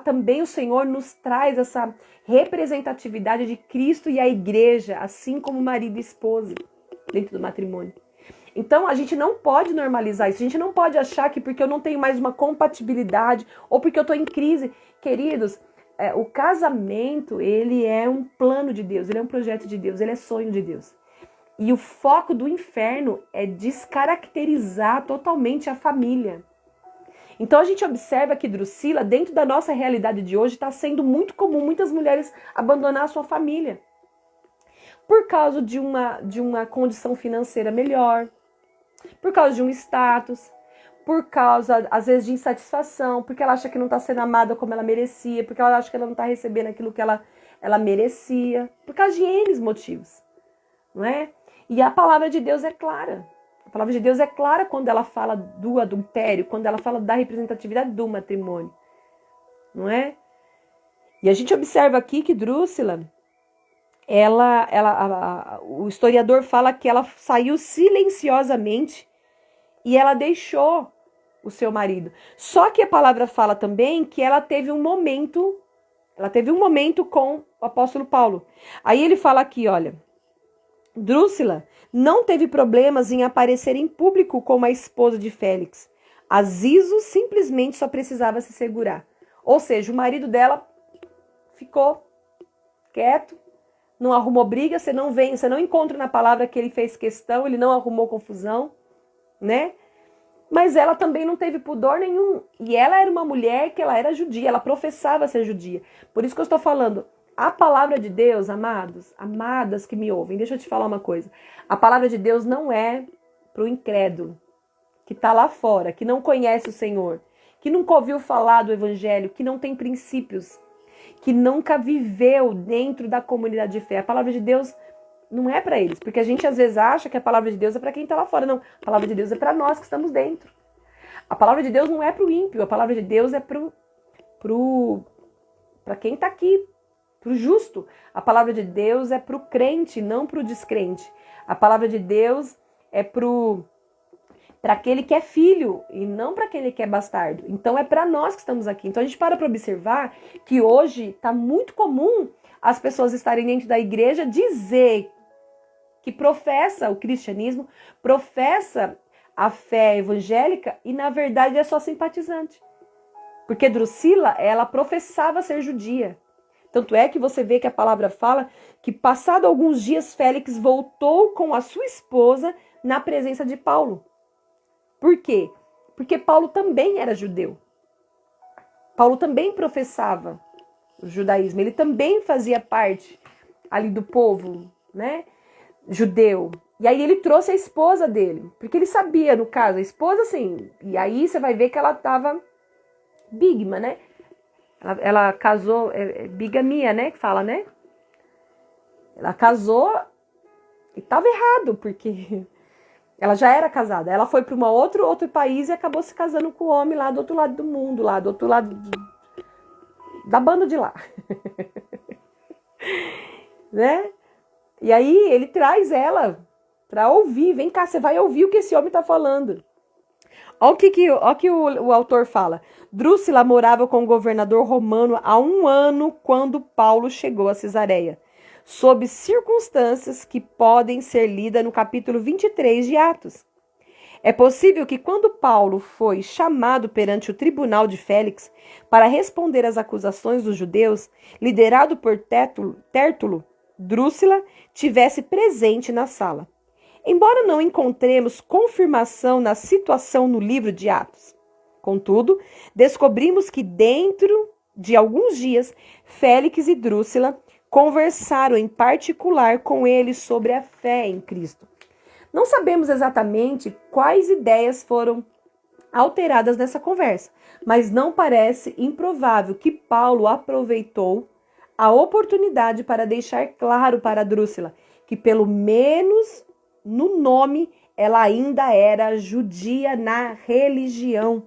também o Senhor nos traz essa representatividade de Cristo e a igreja, assim como marido e esposa, dentro do matrimônio. Então, a gente não pode normalizar isso. A gente não pode achar que porque eu não tenho mais uma compatibilidade ou porque eu estou em crise. Queridos, o casamento, ele é um plano de Deus, ele é um projeto de Deus, ele é sonho de Deus. E o foco do inferno é descaracterizar totalmente a família. Então a gente observa que Drusila, dentro da nossa realidade de hoje, está sendo muito comum muitas mulheres abandonar a sua família. Por causa de uma condição financeira melhor, por causa de um status, por causa, às vezes, de insatisfação, porque ela acha que não está sendo amada como ela merecia, porque ela acha que ela não está recebendo aquilo que ela merecia, por causa de N motivos, não é? E a palavra de Deus é clara. A palavra de Deus é clara quando ela fala do adultério, quando ela fala da representatividade do matrimônio, não é? E a gente observa aqui que Drusila, o historiador fala que ela saiu silenciosamente e ela deixou o seu marido. Só que a palavra fala também que ela teve um momento com o apóstolo Paulo. Aí ele fala aqui, olha, Drusila não teve problemas em aparecer em público como a esposa de Félix. A Zizo simplesmente só precisava se segurar. Ou seja, o marido dela ficou quieto, não arrumou briga, você não encontra na palavra que ele fez questão, ele não arrumou confusão, né? Mas ela também não teve pudor nenhum. E ela era uma mulher que ela era judia, ela professava ser judia. Por isso que eu estou falando, a palavra de Deus, amados, amadas que me ouvem, deixa eu te falar uma coisa. A palavra de Deus não é para o incrédulo, que está lá fora, que não conhece o Senhor, que nunca ouviu falar do Evangelho, que não tem princípios, que nunca viveu dentro da comunidade de fé. A palavra de Deus Não é para eles, porque a gente às vezes acha que a palavra de Deus é para quem está lá fora. Não, a palavra de Deus é para nós que estamos dentro. A palavra de Deus não é para o ímpio, a palavra de Deus é para quem está aqui, para o justo. A palavra de Deus é para o crente, não para o descrente. A palavra de Deus é para aquele que é filho e não para aquele que é bastardo. Então é para nós que estamos aqui. Então a gente para observar que hoje está muito comum as pessoas estarem dentro da igreja dizer que professa o cristianismo, professa a fé evangélica e na verdade é só simpatizante. Porque Drusila, ela professava ser judia. Tanto é que você vê que a palavra fala que passado alguns dias Félix voltou com a sua esposa na presença de Paulo. Por quê? Porque Paulo também era judeu. Paulo também professava o judaísmo. Ele também fazia parte ali do povo, né, judeu. E aí ele trouxe a esposa dele. Porque ele sabia, no caso, a esposa assim. E aí você vai ver que ela estava bigma, né? Ela casou, bigamia, né, que fala, né? Ela casou e estava errado, porque ela já era casada. Ela foi para outro país e acabou se casando com o homem lá do outro lado do mundo, lá do outro lado da banda de lá. Né? E aí ele traz ela para ouvir. Vem cá, você vai ouvir o que esse homem está falando. Olha o que o autor fala. Drusila morava com o governador romano há 1 ano quando Paulo chegou a Cesareia, sob circunstâncias que podem ser lidas no capítulo 23 de Atos. É possível que quando Paulo foi chamado perante o tribunal de Félix para responder às acusações dos judeus, liderado por Tértulo, Drusila tivesse presente na sala. Embora não encontremos confirmação na situação no livro de Atos, contudo, descobrimos que dentro de alguns dias, Félix e Drusila conversaram em particular com ele sobre a fé em Cristo. Não sabemos exatamente quais ideias foram alteradas nessa conversa, mas não parece improvável que Paulo aproveitou a oportunidade para deixar claro para Drusila que, pelo menos no nome, ela ainda era judia na religião,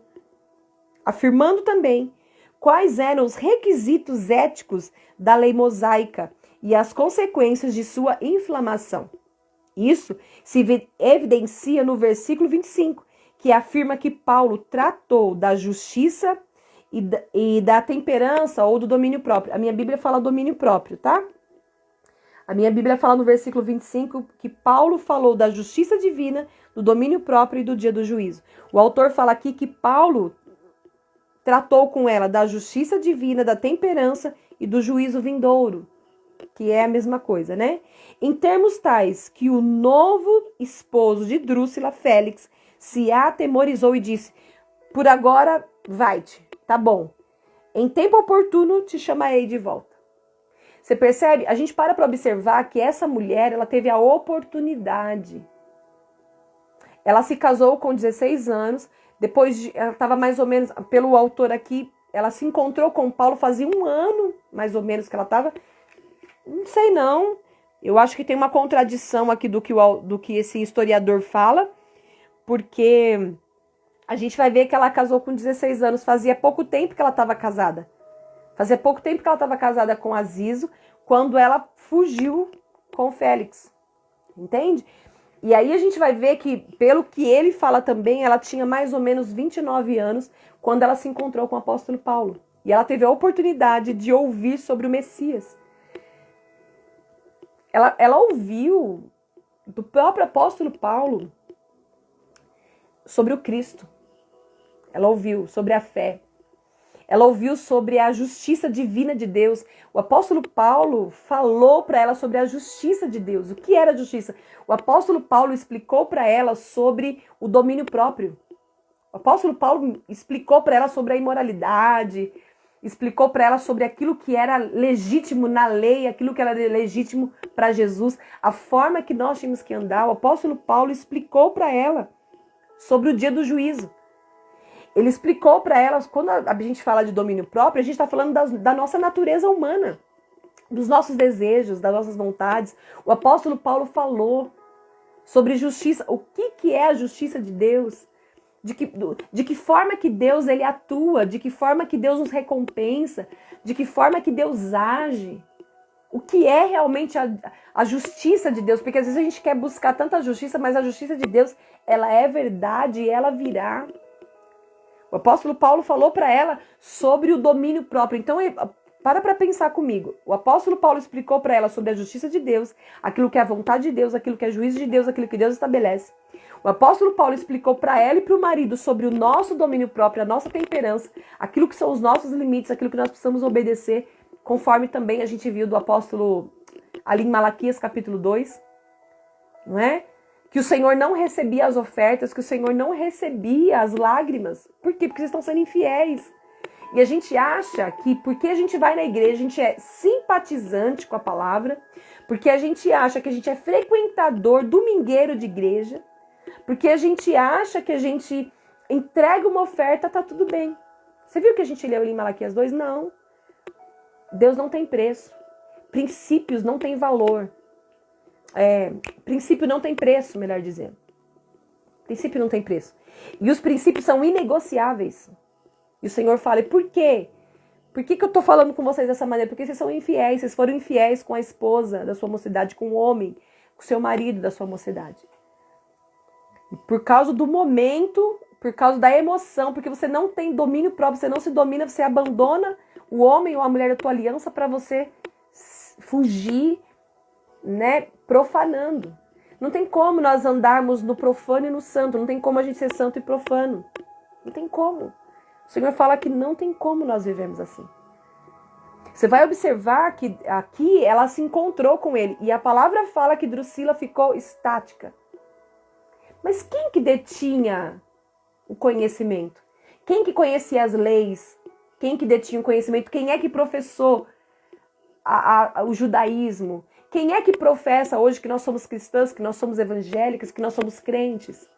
afirmando também quais eram os requisitos éticos da lei mosaica e as consequências de sua inflamação. Isso se evidencia no versículo 25, que afirma que Paulo tratou da justiça e da temperança ou do domínio próprio. A minha Bíblia fala domínio próprio, tá? A minha Bíblia fala no versículo 25 que Paulo falou da justiça divina, do domínio próprio e do dia do juízo. O autor fala aqui que Paulo tratou com ela da justiça divina, da temperança e do juízo vindouro, que é a mesma coisa, né? Em termos tais que o novo esposo de Drusila, Félix, se atemorizou e disse: por agora, vai-te, tá bom. Em tempo oportuno te chamarei de volta. Você percebe? A gente para observar que essa mulher, ela teve a oportunidade. Ela se casou com 16 anos, ela estava mais ou menos, pelo autor aqui, ela se encontrou com Paulo fazia 1 ano, mais ou menos, que ela estava, não sei não, eu acho que tem uma contradição aqui do que esse historiador fala, porque a gente vai ver que ela casou com 16 anos, fazia pouco tempo que ela estava casada. Fazia pouco tempo que ela estava casada com Azizo, quando ela fugiu com Félix. Entende? E aí a gente vai ver que, pelo que ele fala também, ela tinha mais ou menos 29 anos quando ela se encontrou com o apóstolo Paulo. E ela teve a oportunidade de ouvir sobre o Messias. Ela ouviu do próprio apóstolo Paulo sobre o Cristo. Ela ouviu sobre a fé. Ela ouviu sobre a justiça divina de Deus. O apóstolo Paulo falou para ela sobre a justiça de Deus. O que era a justiça? O apóstolo Paulo explicou para ela sobre o domínio próprio. O apóstolo Paulo explicou para ela sobre a imoralidade, explicou para ela sobre aquilo que era legítimo na lei, aquilo que era legítimo para Jesus, a forma que nós tínhamos que andar. O apóstolo Paulo explicou para ela sobre o dia do juízo. Ele explicou para elas, quando a gente fala de domínio próprio, a gente está falando da nossa natureza humana. dos nossos desejos, das nossas vontades. O apóstolo Paulo falou sobre justiça. O que é a justiça de Deus? De que forma que Deus ele atua, de que forma que Deus nos recompensa, de que forma que Deus age. O que é realmente a justiça de Deus? Porque às vezes a gente quer buscar tanta justiça, mas a justiça de Deus, ela é verdade e ela virá. O apóstolo Paulo falou para ela sobre o domínio próprio. Então, para pensar comigo. O apóstolo Paulo explicou para ela sobre a justiça de Deus, aquilo que é a vontade de Deus, aquilo que é juízo de Deus, aquilo que Deus estabelece. O apóstolo Paulo explicou para ela e para o marido sobre o nosso domínio próprio, a nossa temperança, aquilo que são os nossos limites, aquilo que nós precisamos obedecer, conforme também a gente viu do apóstolo ali em Malaquias capítulo 2, não é? Que o Senhor não recebia as ofertas, que o Senhor não recebia as lágrimas. Por quê? Porque eles estão sendo infiéis. E a gente acha que porque a gente vai na igreja, a gente é simpatizante com a palavra, porque a gente acha que a gente é frequentador, domingueiro de igreja, porque a gente acha que a gente entrega uma oferta, tá tudo bem. Você viu que a gente leu ali em Malaquias 2? Não. Deus não tem preço. Princípios não têm valor. Princípio não tem preço, melhor dizendo. Princípio não tem preço. E os princípios são inegociáveis. E o Senhor fala, e por quê? Por que eu tô falando com vocês dessa maneira? Porque vocês são infiéis, vocês foram infiéis com a esposa da sua mocidade, com o homem, com o seu marido da sua mocidade. Por causa do momento, por causa da emoção, porque você não tem domínio próprio, você não se domina, você abandona o homem ou a mulher da tua aliança para você fugir, né, profanando. Não tem como nós andarmos no profano e no santo, não tem como a gente ser santo e profano. Não tem como. O Senhor fala que não tem como nós vivemos assim. Você vai observar que aqui ela se encontrou com ele. E a palavra fala que Drusila ficou estática. Mas quem que detinha o conhecimento? Quem que conhecia as leis? Quem que detinha o conhecimento? Quem é que professou o judaísmo? Quem é que professa hoje que nós somos cristãs, que nós somos evangélicas, que nós somos crentes?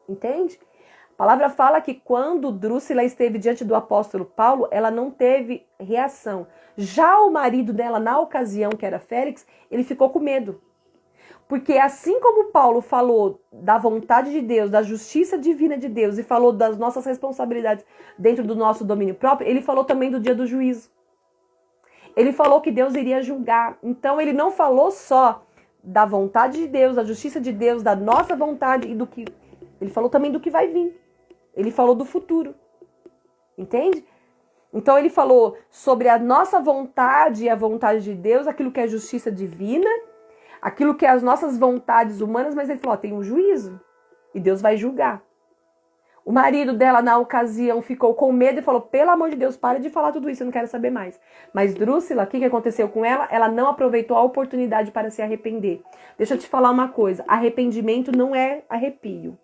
Entende? A palavra fala que quando Drusila esteve diante do apóstolo Paulo, ela não teve reação. Já o marido dela, na ocasião, que era Félix, ele ficou com medo. Porque assim como Paulo falou da vontade de Deus, da justiça divina de Deus, e falou das nossas responsabilidades dentro do nosso domínio próprio, ele falou também do dia do juízo. Ele falou que Deus iria julgar. Então ele não falou só da vontade de Deus, da justiça de Deus, da nossa vontade e do que... Ele falou também do que vai vir. Ele falou do futuro. Entende? Então ele falou sobre a nossa vontade e a vontade de Deus, aquilo que é justiça divina, aquilo que é as nossas vontades humanas, mas ele falou, tem um juízo e Deus vai julgar. O marido dela, na ocasião, ficou com medo e falou, pelo amor de Deus, para de falar tudo isso, eu não quero saber mais. Mas Drusila, o que aconteceu com ela? Ela não aproveitou a oportunidade para se arrepender. Deixa eu te falar uma coisa, arrependimento não é arrepio.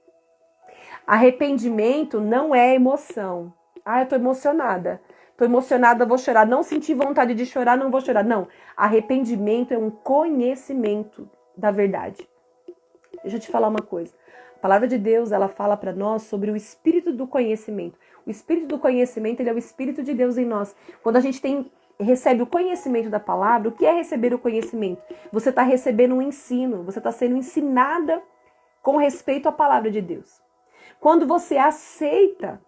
Arrependimento não é emoção. Ah, eu tô emocionada. Tô emocionada, vou chorar. Não senti vontade de chorar, não vou chorar. Não. Arrependimento é um conhecimento da verdade. Deixa eu te falar uma coisa. A palavra de Deus, ela fala para nós sobre o espírito do conhecimento. O espírito do conhecimento, ele é o espírito de Deus em nós. Quando a gente recebe o conhecimento da palavra, o que é receber o conhecimento? Você está recebendo um ensino, você está sendo ensinada com respeito à palavra de Deus. Quando você aceita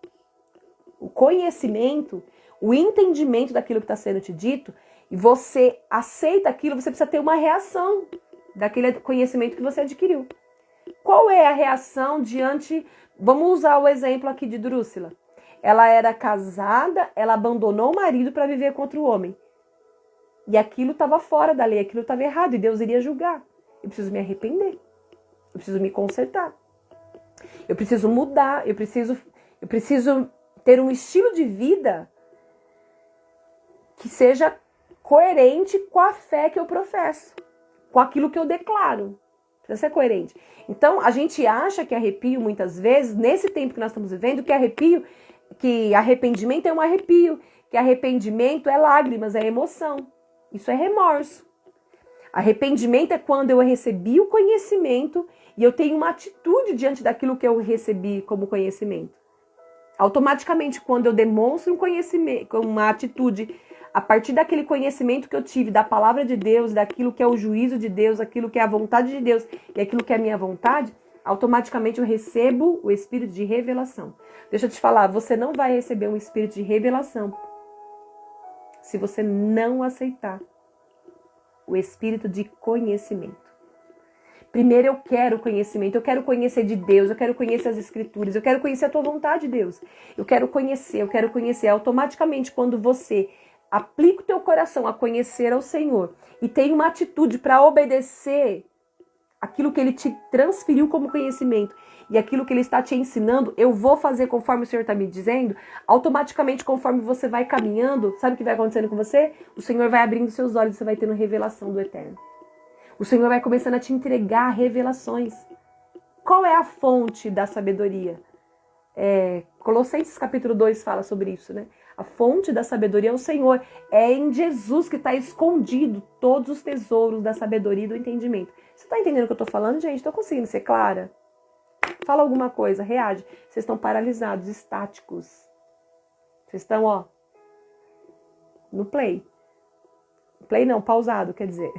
o conhecimento, o entendimento daquilo que está sendo te dito, e você aceita aquilo, você precisa ter uma reação daquele conhecimento que você adquiriu. Qual é a reação diante... Vamos usar o exemplo aqui de Drusila. Ela era casada, ela abandonou o marido para viver contra o homem. E aquilo estava fora da lei, aquilo estava errado, e Deus iria julgar. Eu preciso me arrepender. Eu preciso me consertar. Eu preciso mudar, eu preciso ter um estilo de vida que seja coerente com a fé que eu professo, com aquilo que eu declaro. Precisa ser coerente. Então, a gente acha que arrepio, muitas vezes, nesse tempo que nós estamos vivendo, que arrependimento é um arrepio, que arrependimento é lágrimas, é emoção. Isso é remorso. Arrependimento é quando eu recebi o conhecimento e eu tenho uma atitude diante daquilo que eu recebi como conhecimento. Automaticamente, quando eu demonstro um conhecimento, uma atitude A partir daquele conhecimento que eu tive da palavra de Deus, daquilo que é o juízo de Deus, aquilo que é a vontade de Deus e aquilo que é a minha vontade, automaticamente eu recebo o espírito de revelação. Deixa eu te falar, você não vai receber um espírito de revelação se você não aceitar o espírito de conhecimento. Primeiro eu quero conhecimento, eu quero conhecer de Deus, eu quero conhecer as escrituras, eu quero conhecer a tua vontade, Deus. Eu quero conhecer. Automaticamente, quando você aplica o teu coração a conhecer ao Senhor e tem uma atitude para obedecer aquilo que Ele te transferiu como conhecimento e aquilo que Ele está te ensinando, eu vou fazer conforme o Senhor está me dizendo, automaticamente, conforme você vai caminhando, sabe o que vai acontecendo com você? O Senhor vai abrindo seus olhos e você vai tendo revelação do Eterno. O Senhor vai começando a te entregar revelações. Qual é a fonte da sabedoria? Colossenses capítulo 2 fala sobre isso, né? A fonte da sabedoria é o Senhor. É em Jesus que está escondido todos os tesouros da sabedoria e do entendimento. Você está entendendo o que eu estou falando, gente? Estou conseguindo ser clara? Fala alguma coisa, reage. Vocês estão paralisados, estáticos. Vocês estão, ó, no play. Play não, pausado, quer dizer.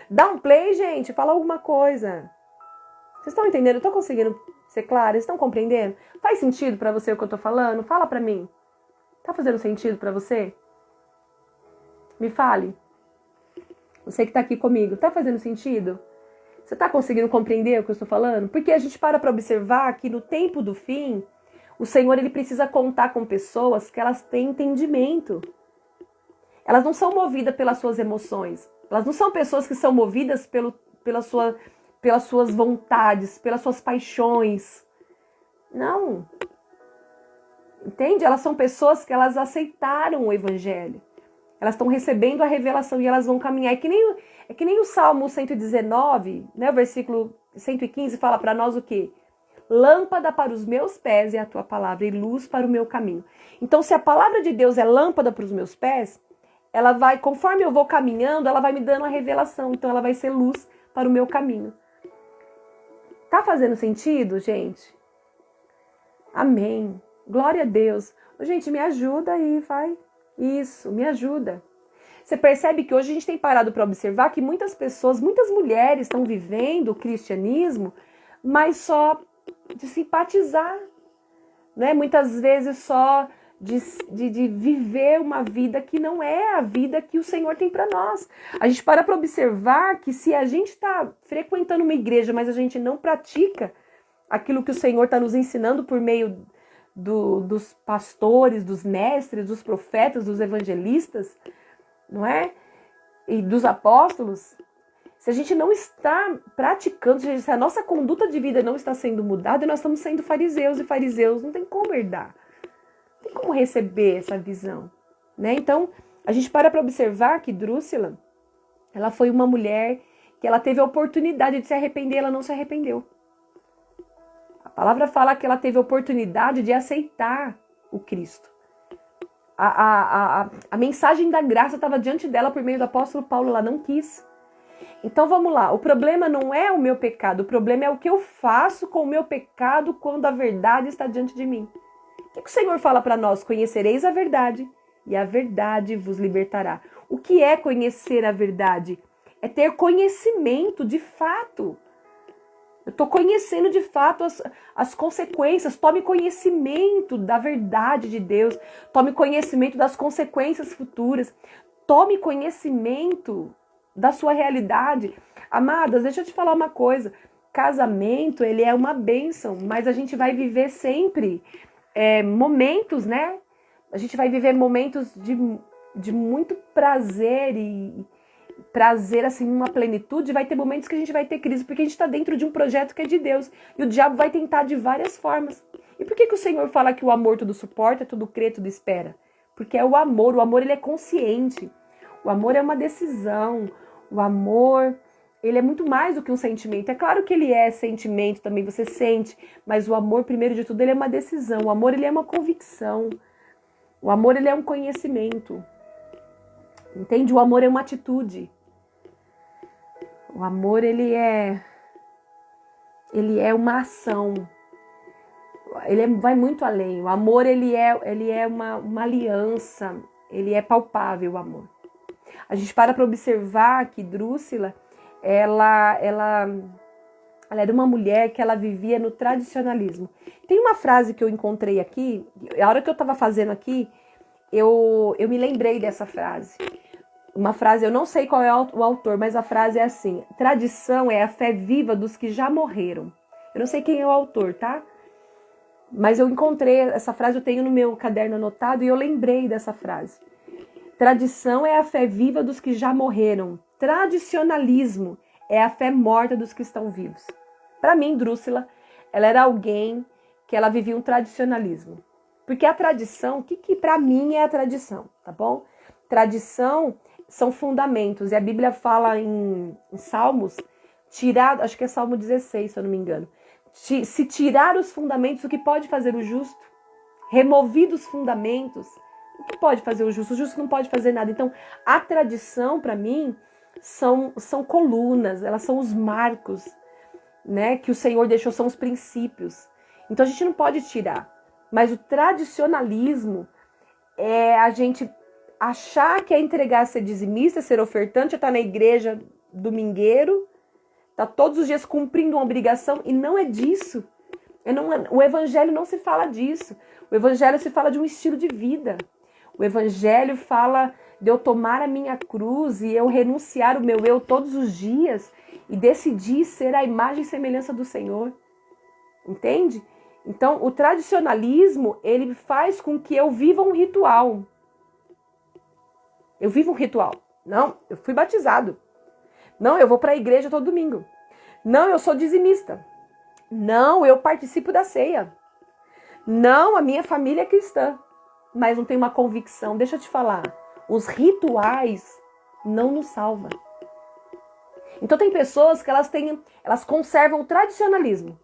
Dá um play, gente, fala alguma coisa. Vocês estão entendendo? Eu tô conseguindo ser clara? Vocês estão compreendendo? Faz sentido pra você o que eu tô falando? Fala pra mim. Tá fazendo sentido pra você? Me fale. Você que tá aqui comigo, tá fazendo sentido? Você tá conseguindo compreender o que eu estou falando? Porque a gente para observar que no tempo do fim, o Senhor ele precisa contar com pessoas que elas têm entendimento. Elas não são movidas pelas suas emoções. Elas não são pessoas que são movidas pelas suas vontades, pelas suas paixões. Não. Entende? Elas são pessoas que elas aceitaram o Evangelho. Elas estão recebendo a revelação e elas vão caminhar. É que nem o Salmo 119, né, o versículo 115 fala para nós o quê? Lâmpada para os meus pés é a tua palavra e luz para o meu caminho. Então, se a palavra de Deus é lâmpada para os meus pés, ela vai, conforme eu vou caminhando, ela vai me dando a revelação. Então, ela vai ser luz para o meu caminho. Tá fazendo sentido, gente? Amém. Glória a Deus. Gente, me ajuda aí, vai. Isso, me ajuda. Você percebe que hoje a gente tem parado para observar que muitas pessoas, muitas mulheres estão vivendo o cristianismo, mas só de simpatizar, né? Muitas vezes só de viver uma vida que não é a vida que o Senhor tem para nós. A gente para observar que se a gente está frequentando uma igreja, mas a gente não pratica aquilo que o Senhor está nos ensinando por meio dos pastores, dos mestres, dos profetas, dos evangelistas, não é? E dos apóstolos, se a gente não está praticando, se a nossa conduta de vida não está sendo mudada, nós estamos sendo fariseus, e fariseus não tem como herdar. Não tem como receber essa visão, né? Então, a gente para observar que Drúxila, ela foi uma mulher que ela teve a oportunidade de se arrepender, ela não se arrependeu. A palavra fala que ela teve a oportunidade de aceitar o Cristo. A mensagem da graça estava diante dela por meio do apóstolo Paulo, ela não quis. Então vamos lá, o problema não é o meu pecado, o problema é o que eu faço com o meu pecado quando a verdade está diante de mim. O que o Senhor fala para nós? Conhecereis a verdade e a verdade vos libertará. O que é conhecer a verdade? É ter conhecimento de fato. Eu estou conhecendo de fato as consequências. Tome conhecimento da verdade de Deus. Tome conhecimento das consequências futuras. Tome conhecimento da sua realidade. Amadas, deixa eu te falar uma coisa. Casamento, ele é uma bênção, mas a gente vai viver sempre momentos, né? A gente vai viver momentos de muito prazer e prazer, assim, uma plenitude. Vai ter momentos que a gente vai ter crise, porque a gente está dentro de um projeto que é de Deus. E o diabo vai tentar de várias formas. E por que o Senhor fala que o amor tudo suporta, tudo crê, tudo espera? Porque é o amor ele é consciente. O amor é uma decisão. O amor, ele é muito mais do que um sentimento. É claro que ele é sentimento também, você sente. Mas o amor, primeiro de tudo, ele é uma decisão. O amor, ele é uma convicção. O amor, ele é um conhecimento. Entende? O amor é uma atitude. O amor, ele é uma ação. Vai muito além. O amor, ele é uma aliança. ele é palpável, o amor. A gente para observar que Drúxila, ela era uma mulher que ela vivia no tradicionalismo. Tem uma frase que eu encontrei aqui, a hora que eu estava fazendo aqui, eu me lembrei dessa frase. Uma frase, eu não sei qual é o autor, mas a frase é assim: tradição é a fé viva dos que já morreram. Eu não sei quem é o autor, tá? Mas eu encontrei essa frase, eu tenho no meu caderno anotado e eu lembrei dessa frase. Tradição é a fé viva dos que já morreram. Tradicionalismo é a fé morta dos que estão vivos. Para mim, Drúxila, ela era alguém que ela vivia um tradicionalismo. Porque a tradição, o que para mim é a tradição, tá bom? Tradição são fundamentos. E a Bíblia fala em Salmos, acho que é Salmo 16, se eu não me engano. Se tirar os fundamentos, o que pode fazer o justo? Removidos os fundamentos, o que pode fazer o justo? O justo não pode fazer nada. Então, a tradição, para mim, são colunas, elas são os marcos, né, que o Senhor deixou, são os princípios. Então, a gente não pode tirar. Mas o tradicionalismo é a gente achar que é entregar, ser dizimista, ser ofertante, é estar na igreja domingueiro, tá todos os dias cumprindo uma obrigação, e não é disso. O evangelho não se fala disso. O evangelho se fala de um estilo de vida. O evangelho fala de eu tomar a minha cruz e eu renunciar o meu eu todos os dias e decidir ser a imagem e semelhança do Senhor. Entende? Então, o tradicionalismo, ele faz com que eu viva um ritual. Eu vivo um ritual. Não, eu fui batizado. Não, eu vou para a igreja todo domingo. Não, eu sou dizimista. Não, eu participo da ceia. Não, a minha família é cristã. Mas não tem uma convicção. Deixa eu te falar. Os rituais não nos salvam. Então tem pessoas que elas conservam o tradicionalismo,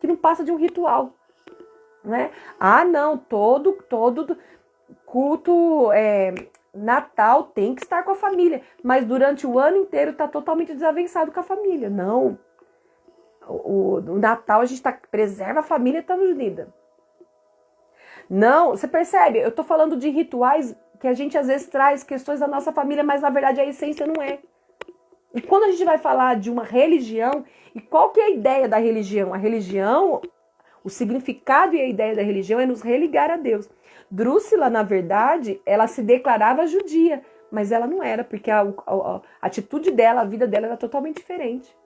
que não passa de um ritual, né? Ah, não, todo culto Natal tem que estar com a família, mas durante o ano inteiro está totalmente desavençado com a família. Não. O Natal a gente preserva a família e estamos unidos. Não, você percebe? Eu estou falando de rituais que a gente às vezes traz questões da nossa família, mas na verdade a essência não é. E quando a gente vai falar de uma religião, e qual que é a ideia da religião? A religião, o significado e a ideia da religião é nos religar a Deus. Drúxila, na verdade, ela se declarava judia, mas ela não era, porque a atitude dela, a vida dela era totalmente diferente.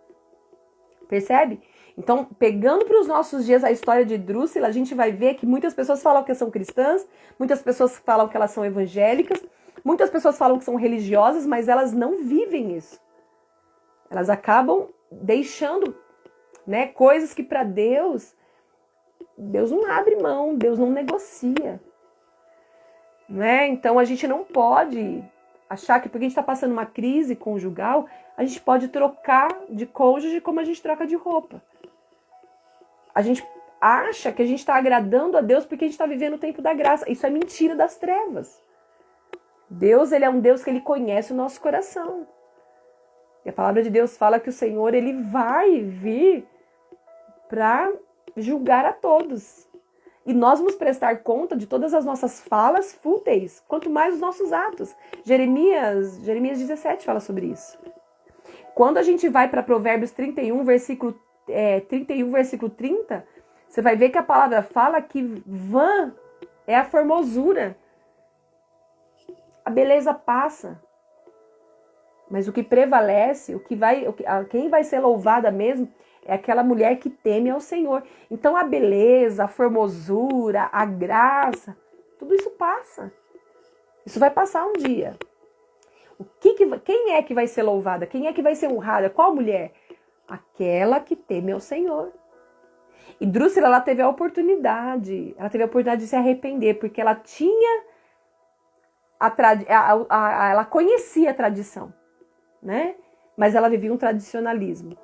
Percebe? Então, pegando para os nossos dias a história de Drúxila, a gente vai ver que muitas pessoas falam que são cristãs, muitas pessoas falam que elas são evangélicas, muitas pessoas falam que são religiosas, mas elas não vivem isso. Elas acabam deixando, né, coisas que para Deus não abre mão, Deus não negocia. Né? Então a gente não pode achar que porque a gente está passando uma crise conjugal, a gente pode trocar de cônjuge como a gente troca de roupa. A gente acha que a gente está agradando a Deus porque a gente está vivendo o tempo da graça. Isso é mentira das trevas. Deus, ele é um Deus que ele conhece o nosso coração. E a palavra de Deus fala que o Senhor, ele vai vir para julgar a todos. E nós vamos prestar conta de todas as nossas falas fúteis, quanto mais os nossos atos. Jeremias 17 fala sobre isso. Quando a gente vai para Provérbios 31, versículo 30, você vai ver que a palavra fala que vã é a formosura. A beleza passa. Mas o que prevalece, quem vai ser louvada mesmo, é aquela mulher que teme ao Senhor. Então a beleza, a formosura, a graça, tudo isso passa. Isso vai passar um dia. Quem é que vai ser louvada? Quem é que vai ser honrada? Qual mulher? Aquela que teme ao Senhor. E Drúxila, ela teve a oportunidade de se arrepender, porque ela tinha ela conhecia a tradição, né? Mas ela vivia um tradicionalismo.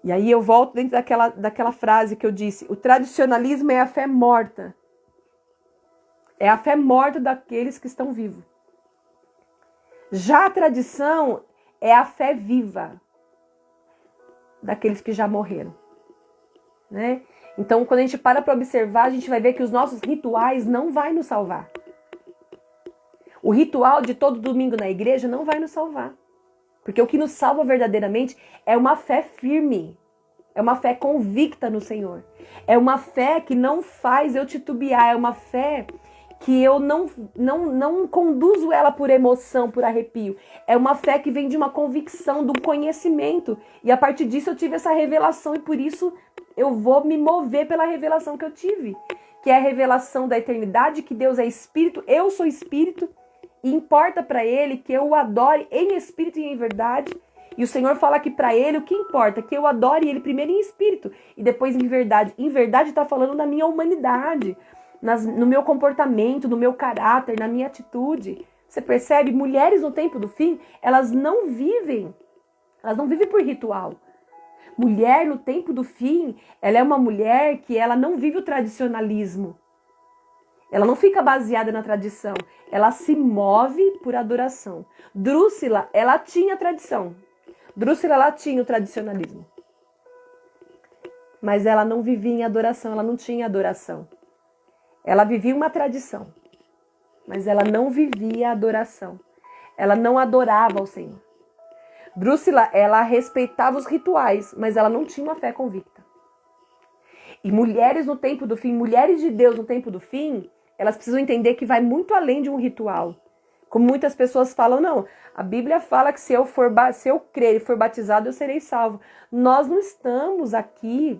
E aí eu volto dentro daquela frase que eu disse: o tradicionalismo é a fé morta. É a fé morta daqueles que estão vivos. Já a tradição é a fé viva daqueles que já morreram, né? Então, quando a gente para observar, a gente vai ver que os nossos rituais não vão nos salvar. O ritual de todo domingo na igreja não vai nos salvar. Porque o que nos salva verdadeiramente é uma fé firme. É uma fé convicta no Senhor. É uma fé que não faz eu titubear. É uma fé que eu não conduzo ela por emoção, por arrepio. É uma fé que vem de uma convicção, do conhecimento. E a partir disso eu tive essa revelação e por isso eu vou me mover pela revelação que eu tive. Que é a revelação da eternidade, que Deus é Espírito, eu sou Espírito. E importa para Ele que eu o adore em Espírito e em verdade. E o Senhor fala que para Ele o que importa? Que eu adore Ele primeiro em Espírito e depois em verdade. Em verdade está falando da minha humanidade, no meu comportamento, no meu caráter, na minha atitude. Você percebe? Mulheres no tempo do fim, elas não vivem por ritual. Mulher no tempo do fim, ela é uma mulher que ela não vive o tradicionalismo. Ela não fica baseada na tradição. Ela se move por adoração. Drúxila, ela tinha tradição. Drúxila, ela tinha o tradicionalismo. Mas ela não vivia em adoração, ela não tinha adoração. Ela vivia uma tradição. Mas ela não vivia a adoração. Ela não adorava ao Senhor. Drúxila, ela respeitava os rituais, mas ela não tinha uma fé convicta. E mulheres no tempo do fim, mulheres de Deus no tempo do fim, elas precisam entender que vai muito além de um ritual. Como muitas pessoas falam, não, a Bíblia fala que se eu crer e for batizado, eu serei salvo. Nós não estamos aqui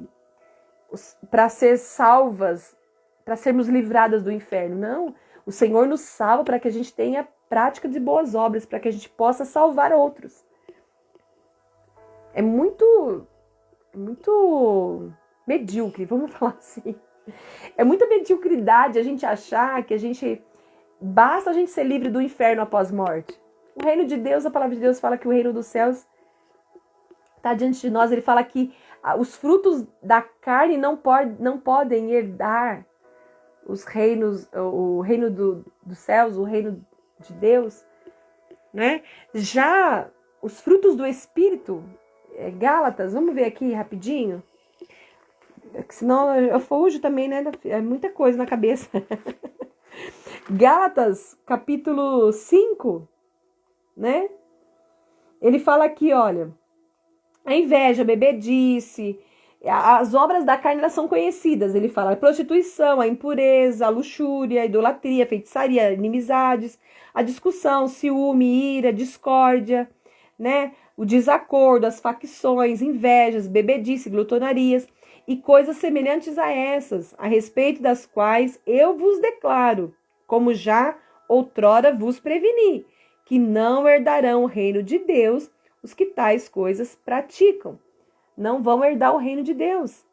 para ser salvas, para sermos livradas do inferno, não. O Senhor nos salva para que a gente tenha prática de boas obras, para que a gente possa salvar outros. É muito medíocre, vamos falar assim. É muita mediocridade a gente achar que basta a gente ser livre do inferno após morte. O reino de Deus, a palavra de Deus fala que o reino dos céus está diante de nós. Ele fala que os frutos da carne não podem herdar os reinos, o reino dos céus, o reino de Deus, né? Já os frutos do Espírito, Gálatas, vamos ver aqui rapidinho. Senão eu fujo também, né? É muita coisa na cabeça. Gálatas, capítulo 5, né? Ele fala aqui, olha, a inveja, a bebedice, as obras da carne, elas são conhecidas. Ele fala a prostituição, a impureza, a luxúria, a idolatria, a feitiçaria, inimizades, a discussão, ciúme, ira, discórdia, né? O desacordo, as facções, invejas, bebedice, glutonarias e coisas semelhantes a essas, a respeito das quais eu vos declaro, como já outrora vos preveni, que não herdarão o reino de Deus os que tais coisas praticam. Não vão herdar o reino de Deus.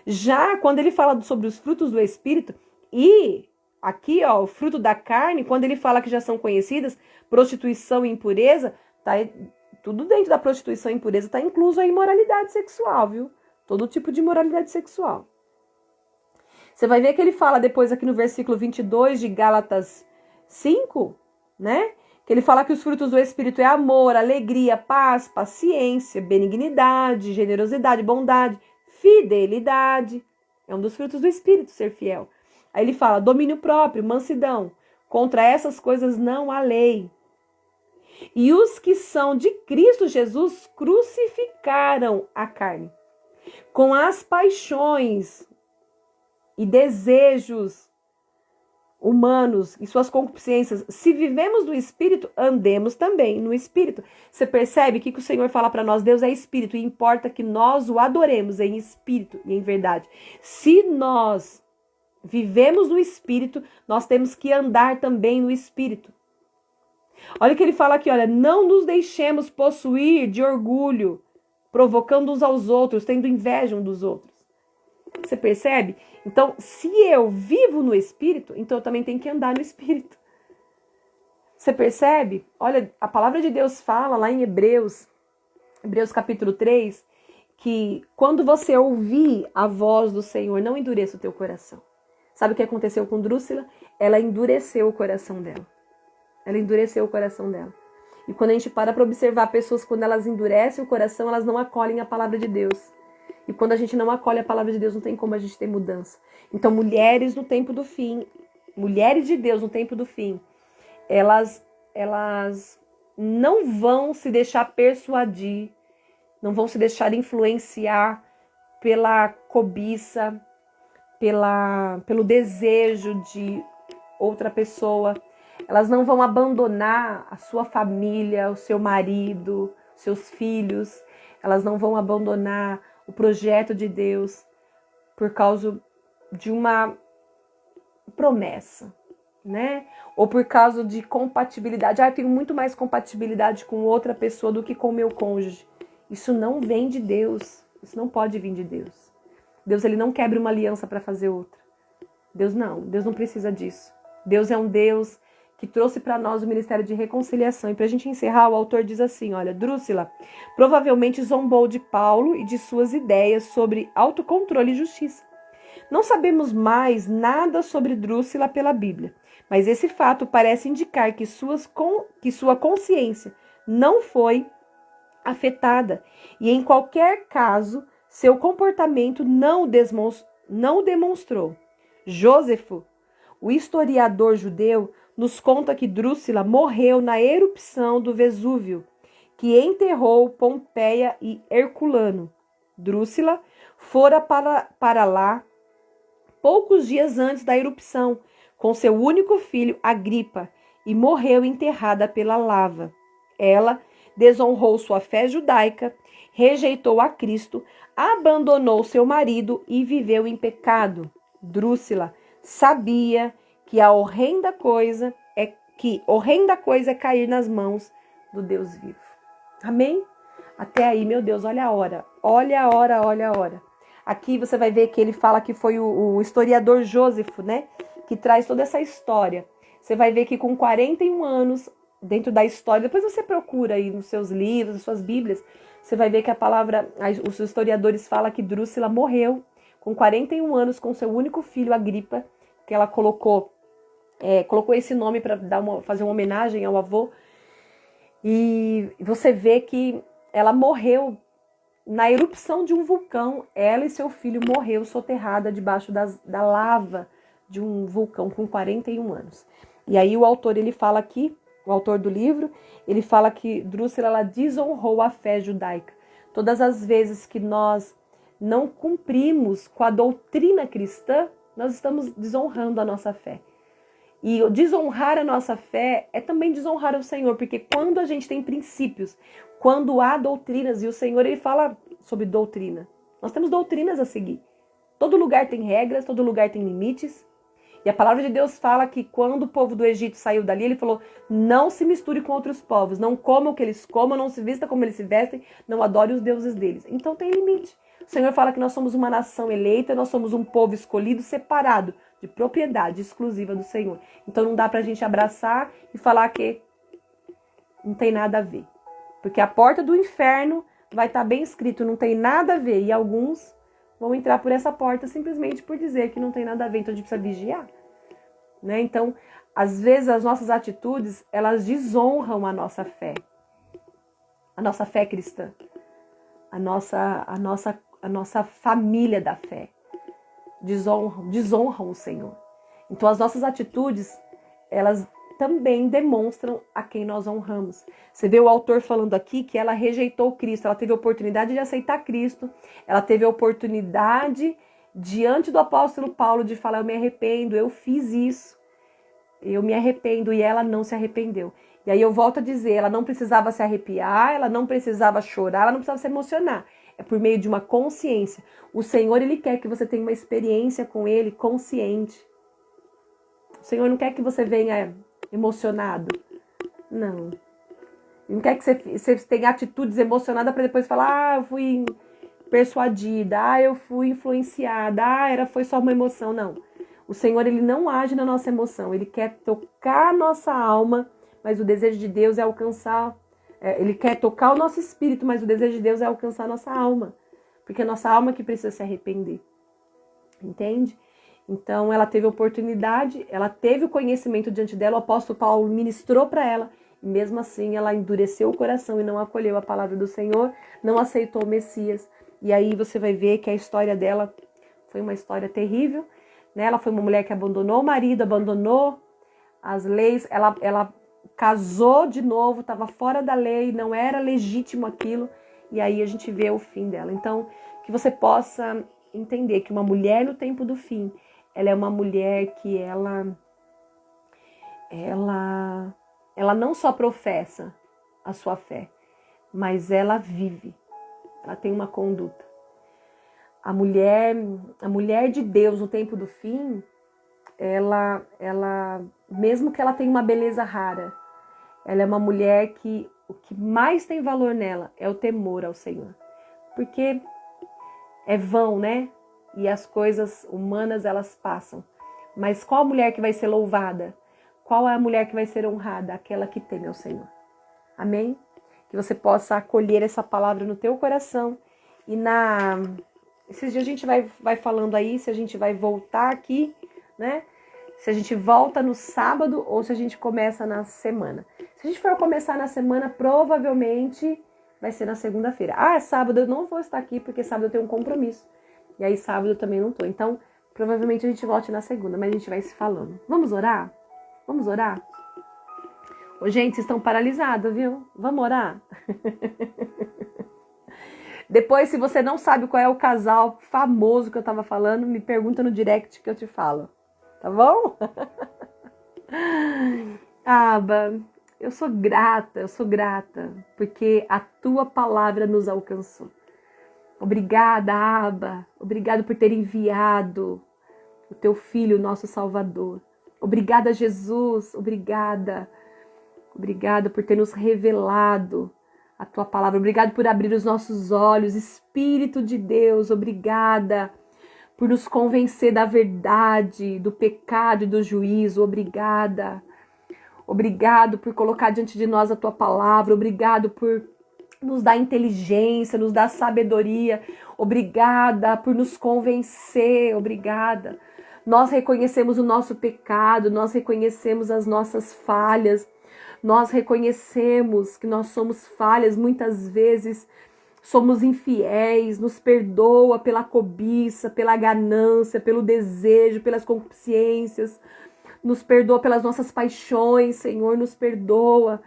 Já quando ele fala sobre os frutos do Espírito, e aqui, ó, o fruto da carne, quando ele fala que já são conhecidas, prostituição e impureza, tá tudo dentro da prostituição e impureza, está incluso a imoralidade sexual, viu? Todo tipo de imoralidade sexual. Você vai ver que ele fala depois aqui no versículo 22 de Gálatas 5, né? Que ele fala que os frutos do Espírito é amor, alegria, paz, paciência, benignidade, generosidade, bondade, fidelidade. É um dos frutos do Espírito ser fiel. Aí ele fala domínio próprio, mansidão. Contra essas coisas não há lei. E os que são de Cristo Jesus crucificaram a carne com as paixões e desejos humanos e suas concupiscências. Se vivemos no Espírito, andemos também no Espírito. Você percebe que o Senhor fala para nós, Deus é Espírito, e importa que nós o adoremos em Espírito e em verdade. Se nós vivemos no Espírito, nós temos que andar também no Espírito. Olha o que ele fala aqui, olha, não nos deixemos possuir de orgulho, provocando uns aos outros, tendo inveja um dos outros. Você percebe? Então, se eu vivo no Espírito, então eu também tenho que andar no Espírito. Você percebe? Olha, a palavra de Deus fala lá em Hebreus capítulo 3, que quando você ouvir a voz do Senhor, não endureça o teu coração. Sabe o que aconteceu com Drúxila? Ela endureceu o coração dela. Ela endureceu o coração dela. E quando a gente para observar pessoas, quando elas endurecem o coração, elas não acolhem a palavra de Deus. E quando a gente não acolhe a palavra de Deus, não tem como a gente ter mudança. Então, mulheres no tempo do fim, mulheres de Deus no tempo do fim, elas não vão se deixar persuadir, não vão se deixar influenciar pela cobiça, pelo desejo de outra pessoa. Elas não vão abandonar a sua família, o seu marido, seus filhos. Elas não vão abandonar o projeto de Deus por causa de uma promessa, né? Ou por causa de compatibilidade. Eu tenho muito mais compatibilidade com outra pessoa do que com o meu cônjuge. Isso não vem de Deus. Isso não pode vir de Deus. Deus, ele não quebra uma aliança para fazer outra. Deus não precisa disso. Deus é um Deus que trouxe para nós o ministério de reconciliação. E para a gente encerrar, o autor diz assim, olha, Drúxila provavelmente zombou de Paulo e de suas ideias sobre autocontrole e justiça. Não sabemos mais nada sobre Drúxila pela Bíblia, mas esse fato parece indicar que sua consciência não foi afetada e, em qualquer caso, seu comportamento não o demonstrou. Jósefo, o historiador judeu, nos conta que Drúxila morreu na erupção do Vesúvio, que enterrou Pompeia e Herculano. Drúxila fora para lá poucos dias antes da erupção, com seu único filho, Agripa, e morreu enterrada pela lava. Ela desonrou sua fé judaica, rejeitou a Cristo, abandonou seu marido e viveu em pecado. Drúxila sabia que horrenda coisa é cair nas mãos do Deus vivo. Amém? Até aí, meu Deus, olha a hora. Olha a hora, olha a hora. Aqui você vai ver que ele fala que foi o historiador Jósefo, né? Que traz toda essa história. Você vai ver que com 41 anos, dentro da história, depois você procura aí nos seus livros, nas suas bíblias, você vai ver que os historiadores falam que Drúxila morreu com 41 anos com seu único filho, Agripa, que ela colocou esse nome para fazer uma homenagem ao avô. E você vê que ela morreu na erupção de um vulcão. Ela e seu filho morreu soterrada debaixo da lava de um vulcão com 41 anos. E aí o autor, ele fala aqui, o autor do livro, ele fala que Drúxila, ela desonrou a fé judaica. Todas as vezes que nós não cumprimos com a doutrina cristã, nós estamos desonrando a nossa fé. E desonrar a nossa fé é também desonrar o Senhor, porque quando a gente tem princípios, quando há doutrinas, e o Senhor, ele fala sobre doutrina, nós temos doutrinas a seguir. Todo lugar tem regras, todo lugar tem limites. E a palavra de Deus fala que quando o povo do Egito saiu dali, ele falou, não se misture com outros povos, não coma o que eles comam, não se vista como eles se vestem, não adore os deuses deles. Então tem limite. O Senhor fala que nós somos uma nação eleita, nós somos um povo escolhido, separado, de propriedade exclusiva do Senhor. Então não dá pra gente abraçar e falar que não tem nada a ver. Porque a porta do inferno vai estar bem escrito, não tem nada a ver. E alguns vão entrar por essa porta simplesmente por dizer que não tem nada a ver. Então a gente precisa vigiar. Né? Então, às vezes as nossas atitudes, elas desonram a nossa fé cristã. A nossa família da fé. Desonram o Senhor. Então as nossas atitudes, elas também demonstram a quem nós honramos. Você vê o autor falando aqui que ela rejeitou Cristo, ela teve a oportunidade de aceitar Cristo, ela teve a oportunidade diante do apóstolo Paulo de falar, eu me arrependo, eu fiz isso, eu me arrependo, e ela não se arrependeu. E aí eu volto a dizer, ela não precisava se arrepiar, ela não precisava chorar, ela não precisava se emocionar. É por meio de uma consciência. O Senhor, ele quer que você tenha uma experiência com ele consciente. O Senhor não quer que você venha emocionado. Não. Ele não quer que você tenha atitudes emocionadas para depois falar, eu fui persuadida, eu fui influenciada, foi só uma emoção. Não. O Senhor, ele não age na nossa emoção. Ele quer tocar a nossa alma, mas o desejo de Deus é alcançar. Ele quer tocar o nosso espírito, mas o desejo de Deus é alcançar a nossa alma. Porque é a nossa alma que precisa se arrepender. Entende? Então, ela teve a oportunidade, ela teve o conhecimento diante dela, o apóstolo Paulo ministrou para ela, e mesmo assim ela endureceu o coração e não acolheu a palavra do Senhor, não aceitou o Messias. E aí você vai ver que a história dela foi uma história terrível, né? Ela foi uma mulher que abandonou o marido, abandonou as leis, ela casou de novo, estava fora da lei, não era legítimo aquilo, e aí a gente vê o fim dela. Então, que você possa entender que uma mulher no tempo do fim, ela é uma mulher que ela não só professa a sua fé, mas ela vive, ela tem uma conduta. A mulher de Deus no tempo do fim, ela, mesmo que ela tenha uma beleza rara, ela é uma mulher que o que mais tem valor nela é o temor ao Senhor. Porque é vão, né? E as coisas humanas, elas passam. Mas qual a mulher que vai ser louvada? Qual é a mulher que vai ser honrada? Aquela que teme ao Senhor. Amém? Que você possa acolher essa palavra no teu coração. E esses dias a gente vai falando aí, se a gente vai voltar aqui, né? Se a gente volta no sábado ou se a gente começa na semana. Se a gente for começar na semana, provavelmente vai ser na segunda-feira. Ah, sábado eu não vou estar aqui porque sábado eu tenho um compromisso. E aí sábado eu também não tô. Então, provavelmente a gente volte na segunda, mas a gente vai se falando. Vamos orar? Vamos orar? Ô, gente, vocês estão paralisados, viu? Vamos orar? Depois, se você não sabe qual é o casal famoso que eu tava falando, me pergunta no direct que eu te falo. Tá bom? Aba, eu sou grata, porque a tua palavra nos alcançou. Obrigada, Aba. Obrigado por ter enviado o teu Filho, nosso Salvador. Obrigada, Jesus. Obrigada. Obrigada por ter nos revelado a tua palavra. Obrigado por abrir os nossos olhos. Espírito de Deus, obrigada por nos convencer da verdade, do pecado e do juízo. Obrigada. Obrigado por colocar diante de nós a tua palavra. Obrigado por nos dar inteligência, nos dar sabedoria. Obrigada por nos convencer. Obrigada. Nós reconhecemos o nosso pecado, nós reconhecemos as nossas falhas, nós reconhecemos que nós somos falhas, muitas vezes somos infiéis, nos perdoa pela cobiça, pela ganância, pelo desejo, pelas concupiscências, nos perdoa pelas nossas paixões, Senhor, nos perdoa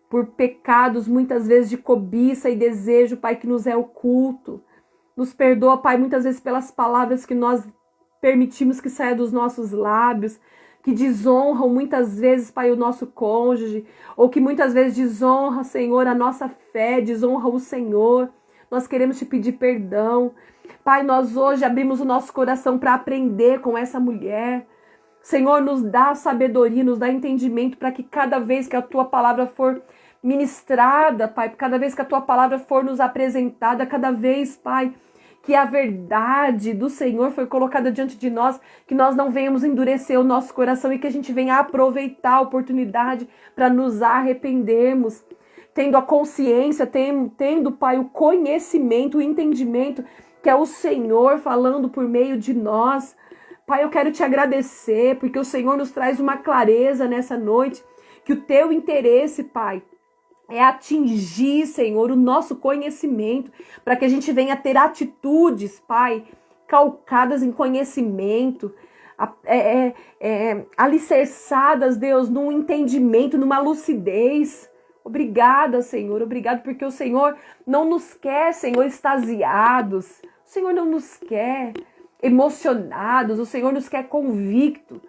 por pecados muitas vezes de cobiça e desejo, Pai, que nos é oculto. Nos perdoa, Pai, muitas vezes pelas palavras que nós permitimos que saia dos nossos lábios, que desonram muitas vezes, Pai, o nosso cônjuge, ou que muitas vezes desonra, Senhor, a nossa fé, desonra o Senhor. Nós queremos te pedir perdão. Pai, nós hoje abrimos o nosso coração para aprender com essa mulher. Senhor, nos dá sabedoria, nos dá entendimento para que cada vez que a tua palavra for ministrada, Pai, cada vez que a tua palavra for nos apresentada, cada vez, Pai, que a verdade do Senhor foi colocada diante de nós, que nós não venhamos endurecer o nosso coração e que a gente venha aproveitar a oportunidade para nos arrependermos, tendo a consciência, tendo, Pai, o conhecimento, o entendimento, que é o Senhor falando por meio de nós. Pai, eu quero te agradecer, porque o Senhor nos traz uma clareza nessa noite, que o teu interesse, Pai, é atingir, Senhor, o nosso conhecimento, para que a gente venha ter atitudes, Pai, calcadas em conhecimento, alicerçadas, Deus, num entendimento, numa lucidez. Obrigada, Senhor, obrigado, porque o Senhor não nos quer, Senhor, extasiados, o Senhor não nos quer emocionados, o Senhor nos quer convicto,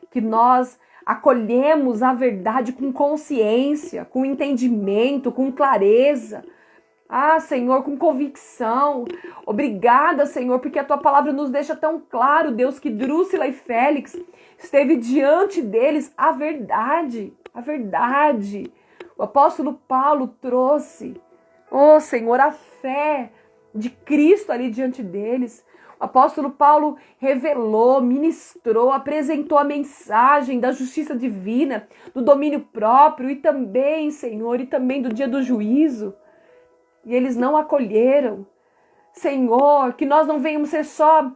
que nós acolhemos a verdade com consciência, com entendimento, com clareza. Ah, Senhor, com convicção. Obrigada, Senhor, porque a tua palavra nos deixa tão claro, Deus, que Drúcila e Félix esteve diante deles a verdade, a verdade. O apóstolo Paulo trouxe, oh, Senhor, a fé de Cristo ali diante deles. O apóstolo Paulo revelou, ministrou, apresentou a mensagem da justiça divina, do domínio próprio e também, Senhor, e também do dia do juízo. E eles não acolheram. Senhor, que nós não venhamos ser só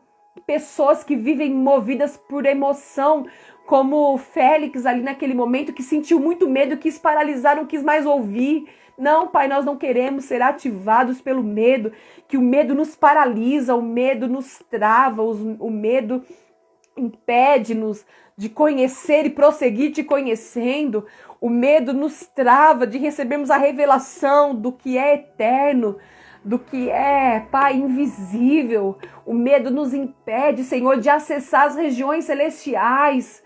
pessoas que vivem movidas por emoção, como Félix ali naquele momento, que sentiu muito medo, quis paralisar, não quis mais ouvir. Não, Pai, nós não queremos ser ativados pelo medo, que o medo nos paralisa, o medo nos trava, o medo impede-nos de conhecer e prosseguir te conhecendo. O medo nos trava de recebermos a revelação do que é eterno, do que é, Pai, invisível. O medo nos impede, Senhor, de acessar as regiões celestiais,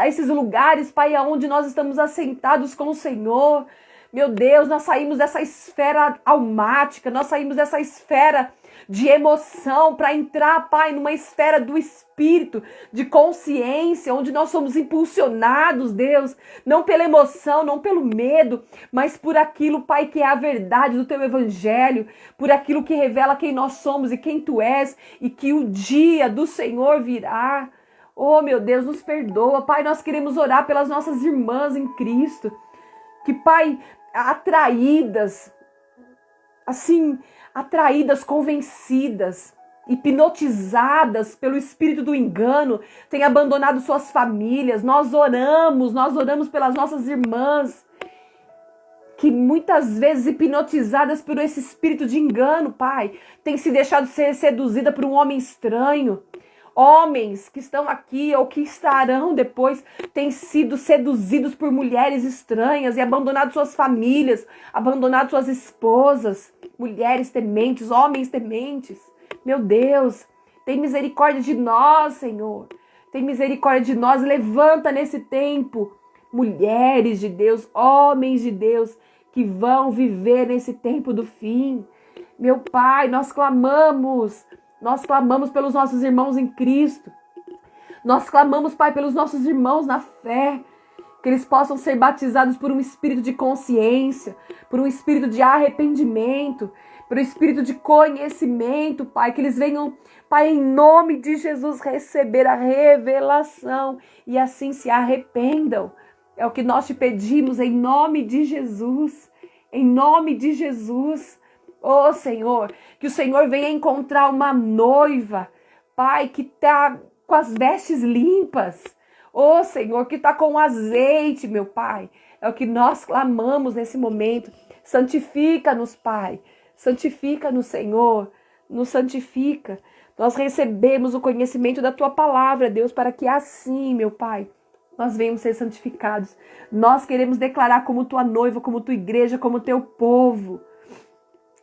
esses lugares, Pai, aonde nós estamos assentados com o Senhor. Meu Deus, nós saímos dessa esfera almática, nós saímos dessa esfera de emoção para entrar, Pai, numa esfera do espírito, de consciência, onde nós somos impulsionados, Deus, não pela emoção, não pelo medo, mas por aquilo, Pai, que é a verdade do Teu Evangelho, por aquilo que revela quem nós somos e quem Tu és, e que o dia do Senhor virá. Oh, meu Deus, nos perdoa, Pai, nós queremos orar pelas nossas irmãs em Cristo, que, Pai, atraídas, convencidas, hipnotizadas pelo espírito do engano, têm abandonado suas famílias. Nós oramos pelas nossas irmãs, que muitas vezes hipnotizadas por esse espírito de engano, Pai, têm se deixado ser seduzida por um homem estranho. Homens que estão aqui ou que estarão depois têm sido seduzidos por mulheres estranhas e abandonado suas famílias, abandonado suas esposas, mulheres tementes, homens tementes. Meu Deus, tem misericórdia de nós, Senhor. Tem misericórdia de nós. Levanta nesse tempo mulheres de Deus, homens de Deus que vão viver nesse tempo do fim. Meu Pai, nós clamamos pelos nossos irmãos em Cristo. Nós clamamos, Pai, pelos nossos irmãos na fé, que eles possam ser batizados por um espírito de consciência, por um espírito de arrependimento, por um espírito de conhecimento, Pai, que eles venham, Pai, em nome de Jesus, receber a revelação e assim se arrependam. É o que nós te pedimos em nome de Jesus, em nome de Jesus. Oh, Senhor, que o Senhor venha encontrar uma noiva, Pai, que está com as vestes limpas. Oh, Senhor, que está com azeite, meu Pai. É o que nós clamamos nesse momento. Santifica-nos, Pai. Santifica-nos, Senhor. Nos santifica. Nós recebemos o conhecimento da Tua palavra, Deus, para que assim, meu Pai, nós venhamos ser santificados. Nós queremos declarar como Tua noiva, como Tua igreja, como Teu povo.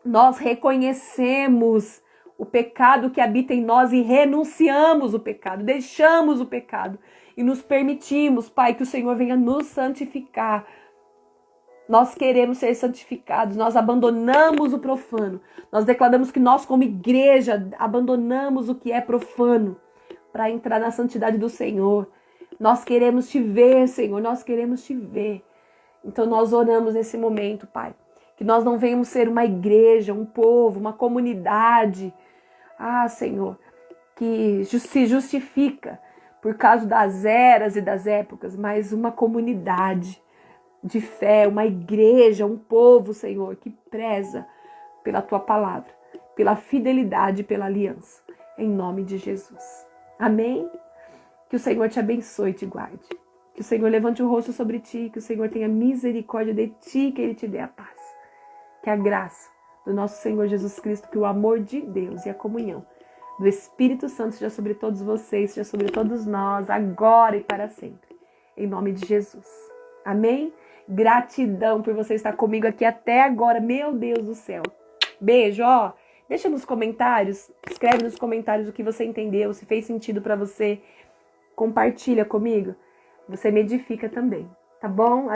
Nós reconhecemos o pecado que habita em nós e renunciamos o pecado, deixamos o pecado e nos permitimos, Pai, que o Senhor venha nos santificar. Nós queremos ser santificados, nós abandonamos o profano, nós declaramos que nós como igreja abandonamos o que é profano para entrar na santidade do Senhor. Nós queremos Te ver, Senhor, nós queremos Te ver. Então nós oramos nesse momento, Pai, que nós não venhamos ser uma igreja, um povo, uma comunidade, Senhor, que se justifica por causa das eras e das épocas, mas uma comunidade de fé, uma igreja, um povo, Senhor, que preza pela Tua palavra, pela fidelidade e pela aliança, em nome de Jesus. Amém? Que o Senhor te abençoe e te guarde. Que o Senhor levante o rosto sobre ti, que o Senhor tenha misericórdia de ti, que Ele te dê a paz. Que a graça do nosso Senhor Jesus Cristo, que o amor de Deus e a comunhão do Espírito Santo seja sobre todos vocês, seja sobre todos nós, agora e para sempre. Em nome de Jesus. Amém? Gratidão por você estar comigo aqui até agora. Meu Deus do céu. Beijo, ó. Deixa nos comentários, escreve nos comentários o que você entendeu, se fez sentido para você. Compartilha comigo. Você me edifica também, tá bom?